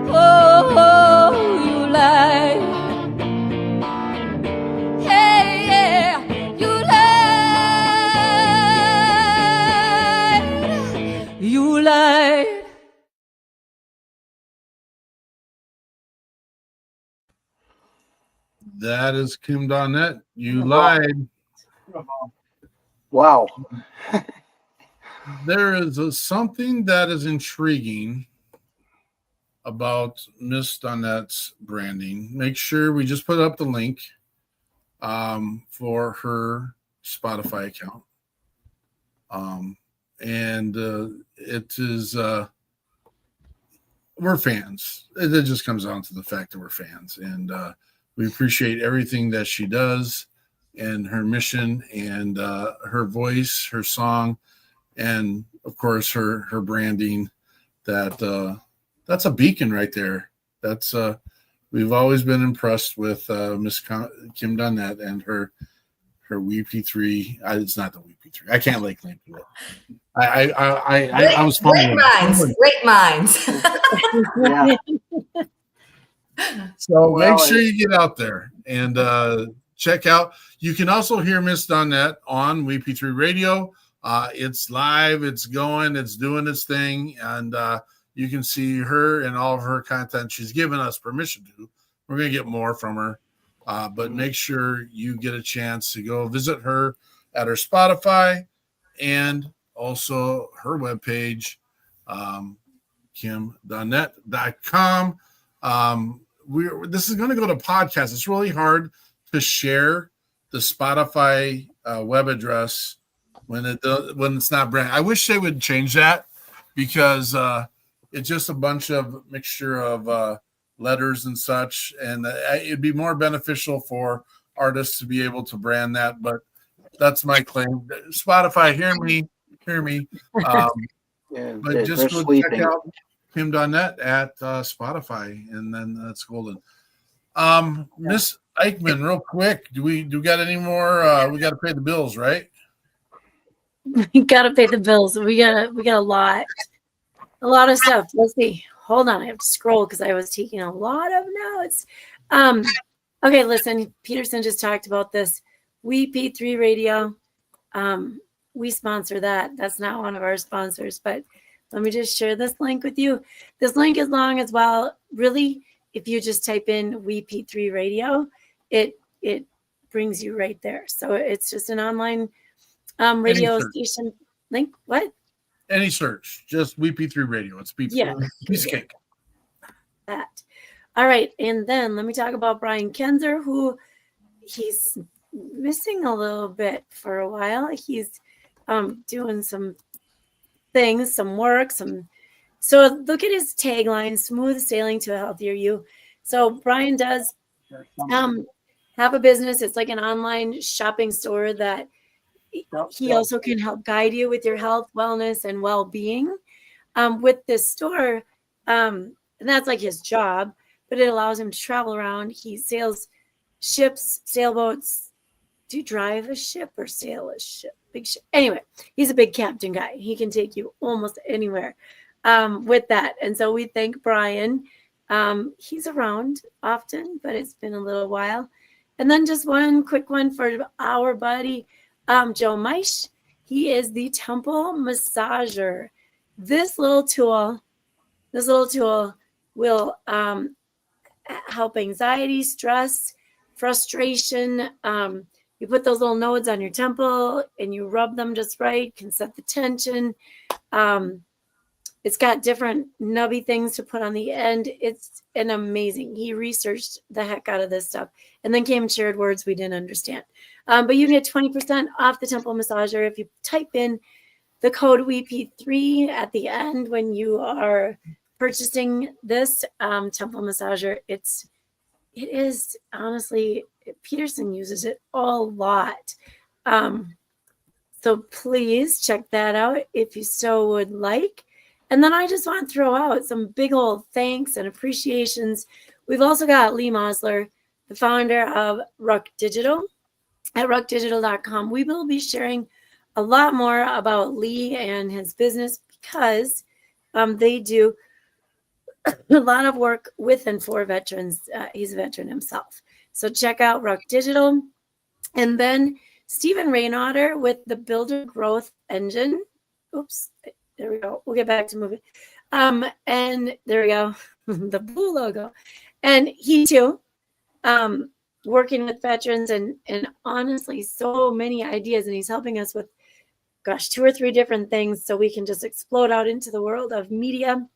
oh, you lied. You lied. That is Kim Donnette. You lied. Wow. There is something that is intriguing about Miss Donnette's branding. Make sure we just put up the link for her Spotify account. And it is, we're fans. It just comes down to the fact that we're fans. And we appreciate everything that she does and her mission and her voice, her song, and of course her branding. That's a beacon right there. That's we've always been impressed with Miss Kim Donnette and her WP3. It's not the WP3. I can't like link to it. I was Great minds. Yeah. So make sure you get out there and check out. You can also hear Miss Donnette on WP3 Radio. It's live, it's going, it's doing its thing, and you can see her and all of her content. She's given us permission to. We're going to get more from her, but make sure you get a chance to go visit her at her Spotify and also her webpage, kimdonnette.com. This is going to go to podcast. It's really hard to share the Spotify web address when it's not brand. I wish they would change that because it's just a bunch of mixture of letters and such, and it'd be more beneficial for artists to be able to brand that. But that's my claim. Spotify, hear me. But just go check out Kim Donnette at Spotify, and then that's golden. Miss Eichmann, real quick, do we got any more? We got to pay the bills, right? We gotta pay the bills. We got a lot of stuff. Let's see. Hold on, I have to scroll because I was taking a lot of notes. Okay, listen. Peterson just talked about this. WP3 Radio. We sponsor that. That's not one of our sponsors, but let me just share this link with you. This link is long as well. Really, if you just type in WP3 Radio, it brings you right there. So it's just an online radio station link. What? Any search, just WP3 Radio. It's piece of cake. That. All right, and then let me talk about Brian Kenzer, who he's missing a little bit for a while. He's doing some things, some work, so look at his tagline: smooth sailing to a healthier you. So Brian does have a business. It's like an online shopping store that he also can help guide you with your health, wellness, and well-being with this store. And that's like his job, but it allows him to travel around. He sails ships, sailboats. Do you drive a ship or sail a ship? Big ship. Anyway, he's a big captain guy. He can take you almost anywhere with that. And so we thank Brian. He's around often, but it's been a little while. And then just one quick one for our buddy, Joe Meisch. He is the temple massager. This little tool will help anxiety, stress, frustration. You put those little nodes on your temple and you rub them just right, can set the tension. It's got different nubby things to put on the end. It's an amazing. He researched the heck out of this stuff and then came and shared words we didn't understand. But you can get 20% off the temple massager if you type in the code WP3 at the end when you are purchasing this temple massager. It is honestly, Peterson uses it a lot. So please check that out if you so would like. And then I just want to throw out some big old thanks and appreciations. We've also got Lee Mosler, the founder of Ruck Digital at ruckdigital.com. We will be sharing a lot more about Lee and his business because they do a lot of work with and for veterans. He's a veteran himself. So check out Ruck Digital. And then Stephen Raynauder with the Builder Growth Engine. Oops, there we go. We'll get back to moving. And there we go, the blue logo. And he too, working with veterans and honestly, so many ideas. And he's helping us with, 2 or 3 different things so we can just explode out into the world of media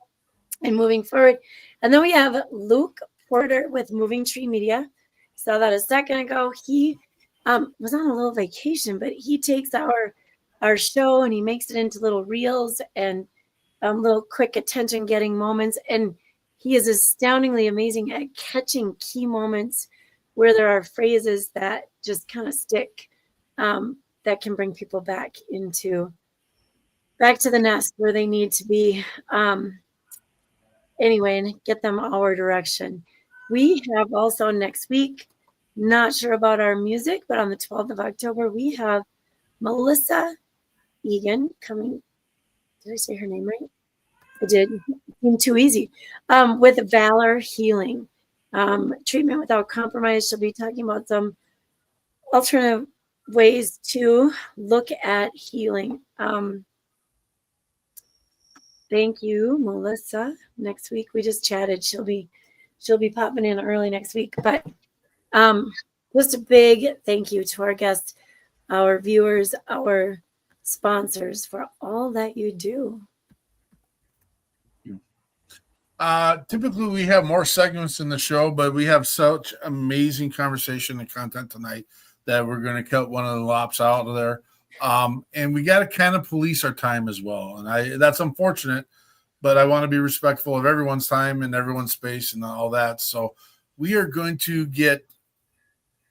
and moving forward. And then we have Luke Porter with Moving Tree Media. Saw that a second ago. He was on a little vacation, but he takes our show and he makes it into little reels and little quick attention getting moments. And he is astoundingly amazing at catching key moments where there are phrases that just kind of stick, that can bring people back to the nest where they need to be. Anyway, and get them our direction. We have also next week, not sure about our music, but on the 12th of October, we have Melissa Egan coming. Did I say her name right? I did. Seemed too easy. With Valor Healing, treatment without compromise. She'll be talking about some alternative ways to look at healing. Thank you, Melissa. Next week we just chatted. She'll be popping in early next week. But just a big thank you to our guests, our viewers, our sponsors for all that you do. Typically we have more segments in the show, but we have such amazing conversation and content tonight that we're going to cut one of the lops out of there. And we got to kind of police our time as well. And that's unfortunate, but I want to be respectful of everyone's time and everyone's space and all that. So we are going to get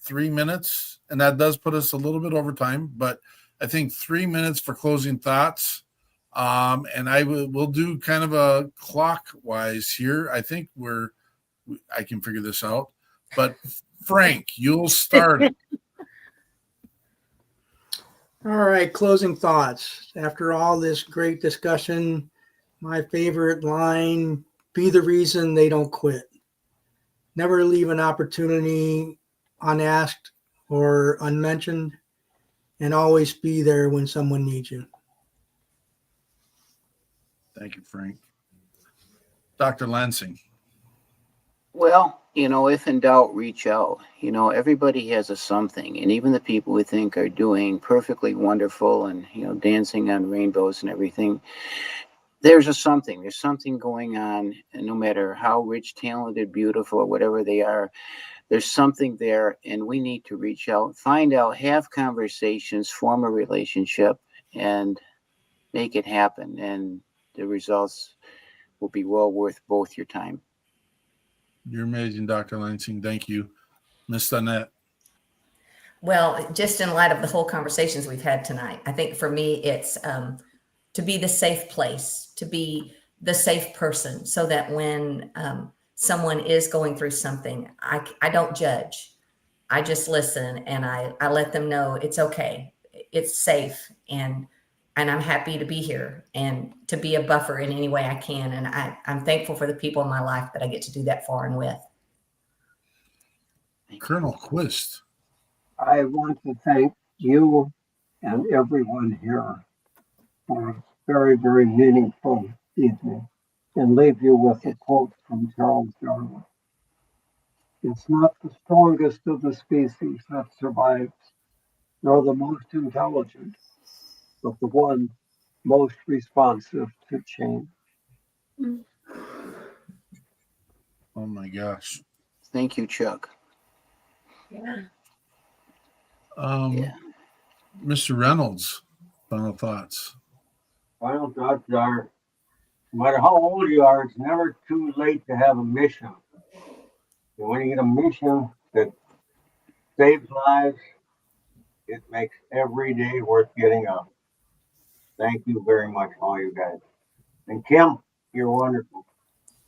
3 minutes, and that does put us a little bit over time, but I think 3 minutes for closing thoughts. And we'll do kind of a clockwise here. I think I can figure this out, but Frank, you'll start it. All right, closing thoughts. After all this great discussion, my favorite line, be the reason they don't quit. Never leave an opportunity unasked or unmentioned, and always be there when someone needs you. Thank you, Frank. Dr. Lansing. Well, if in doubt, reach out. Everybody has a something, and even the people we think are doing perfectly wonderful and, dancing on rainbows and everything, there's a something. There's something going on, and no matter how rich, talented, beautiful, or whatever they are, there's something there, and we need to reach out, find out, have conversations, form a relationship, and make it happen. And the results will be well worth both your time. You're amazing, Dr. Lansing. Thank you. Miss Donnette. Well, just in light of the whole conversations we've had tonight, I think for me, it's to be the safe place, to be the safe person, so that when someone is going through something, I don't judge. I just listen, and I let them know it's okay. It's safe. And I'm happy to be here and to be a buffer in any way I can. And I'm thankful for the people in my life that I get to do that for and with. Colonel Quist. I want to thank you and everyone here for a very, very meaningful evening, and leave you with a quote from Charles Darwin. It's not the strongest of the species that survives, nor the most intelligent, but the one most responsive to change. Oh my gosh. Thank you, Chuck. Yeah. Mr. Reynolds, final thoughts. Final thoughts are, no matter how old you are, it's never too late to have a mission. And when you get a mission that saves lives, it makes every day worth getting up. Thank you very much, all you guys. And Kim, you're wonderful.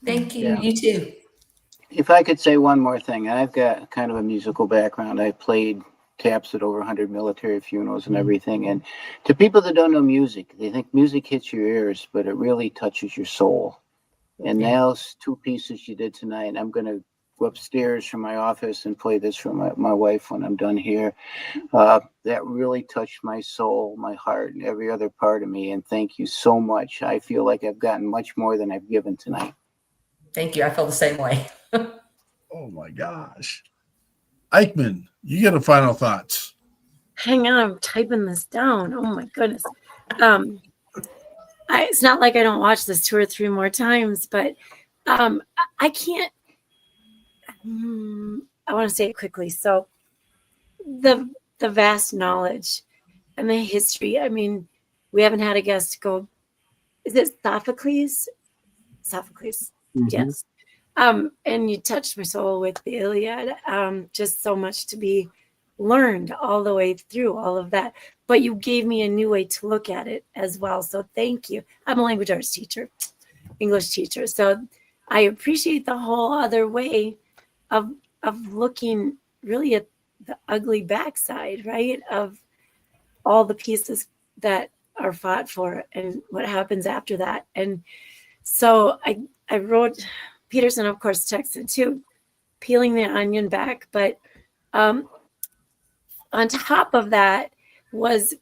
Thank you. Yeah. You too. If I could say one more thing, I've got kind of a musical background. I played taps at over 100 military funerals and everything. And to people that don't know music, they think music hits your ears, but it really touches your soul. And those 2 pieces you did tonight, I'm going to go upstairs from my office and play this for my wife when I'm done here. That really touched my soul, my heart, and every other part of me. And thank you so much. I feel like I've gotten much more than I've given tonight. Thank you. I feel the same way. Oh my gosh. Eichmann, you get a final thoughts. Hang on, I'm typing this down. Oh my goodness. It's not like I don't watch this 2 or 3 more times, but I can't. I want to say it quickly. So the vast knowledge and the history. I mean, we haven't had a guest go. Is it Sophocles? Sophocles. Mhm. Yes. And you touched my soul with the Iliad. Just so much to be learned all the way through all of that. But you gave me a new way to look at it as well. So thank you. I'm a language arts teacher, English teacher. So I appreciate the whole other way of looking really at the ugly backside, right? Of all the pieces that are fought for and what happens after that. And so I wrote, Peterson, of course, texted too, peeling the onion back. But on top of that was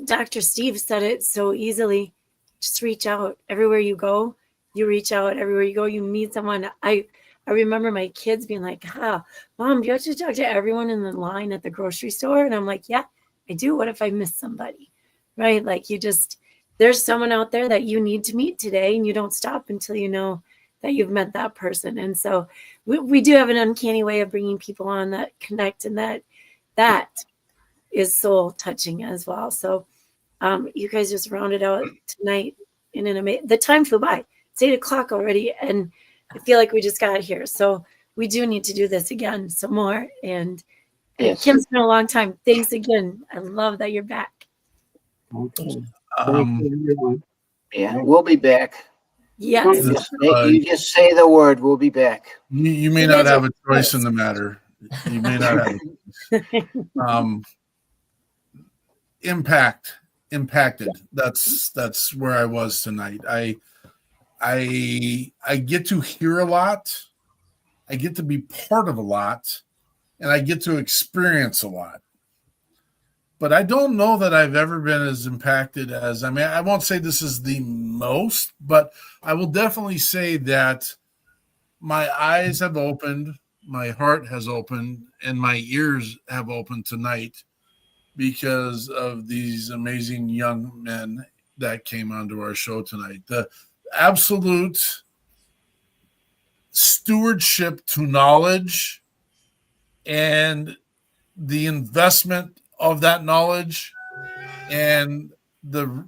Dr. Steve said it so easily, just reach out. Everywhere you go, you reach out. Everywhere you go, you meet someone. I remember my kids being like, Mom, do you have to talk to everyone in the line at the grocery store? And I'm like, yeah, I do. What if I miss somebody? Right? Like there's someone out there that you need to meet today, and you don't stop until you know that you've met that person. And so we do have an uncanny way of bringing people on that connect, and that is soul touching as well. So you guys just rounded out tonight in an amazing, the time flew by. It's 8:00 already, and I feel like we just got here. So we do need to do this again some more. And Yes. Kim's been a long time. Thanks again. I love that you're back. Okay. Thank you, everyone. Yeah, we'll be back. Yes. You just say the word, we'll be back. You may not have a choice in the matter. You may not have impacted. That's where I was tonight. I get to hear a lot. I get to be part of a lot, and I get to experience a lot. But I don't know that I've ever been as impacted as, I won't say this is the most, but I will definitely say that my eyes have opened, my heart has opened, and my ears have opened tonight because of these amazing young men that came onto our show tonight. The absolute stewardship to knowledge and the investment of that knowledge and the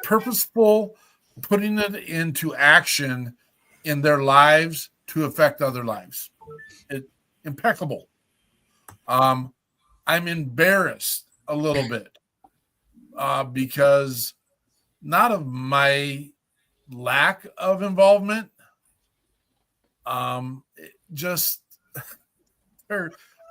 purposeful putting it into action in their lives to affect other lives. Impeccable. I'm embarrassed a little bit because not of my lack of involvement, just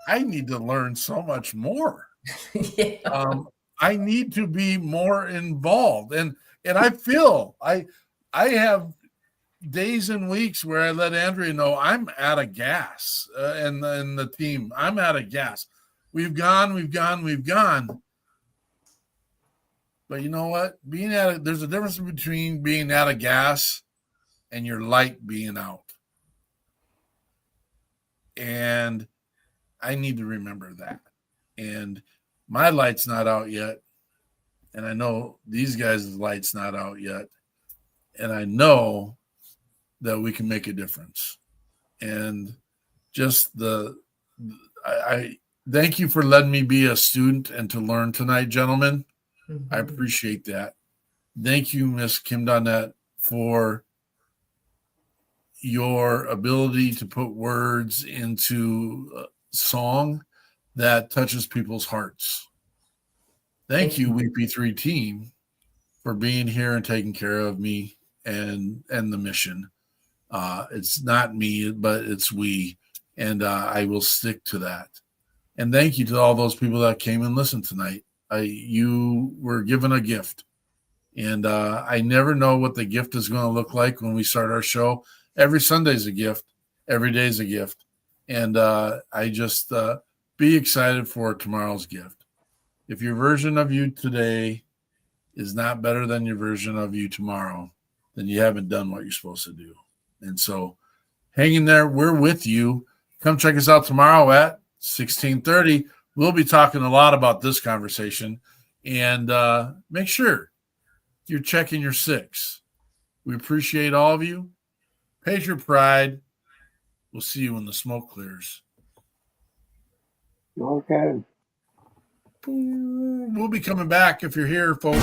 I need to learn so much more. Yeah. I need to be more involved, and I feel I have days and weeks where I let Andrea know I'm out of gas, and the team. I'm out of gas. We've gone. But you know what? There's a difference between being out of gas and your light being out. And I need to remember that. And my light's not out yet. And I know these guys' light's not out yet. And I know that we can make a difference. And just I thank you for letting me be a student and to learn tonight, gentlemen. Mm-hmm. I appreciate that. Thank you, Miss Kim Donnette, for your ability to put words into song that touches people's hearts. Thank you, WP3 team, for being here and taking care of me and the mission. It's not me, but it's we, and I will stick to that. And thank you to all those people that came and listened tonight. You were given a gift, and I never know what the gift is going to look like when we start our show. Every Sunday's a gift. Every day's a gift. And I just be excited for tomorrow's gift. If your version of you today is not better than your version of you tomorrow, then you haven't done what you're supposed to do. And so hang in there. We're with you. Come check us out tomorrow at 16:30. We'll be talking a lot about this conversation, and make sure you're checking your six. We appreciate all of you. Patriot pride. We'll see you when the smoke clears. Okay. We'll be coming back if you're here, folks.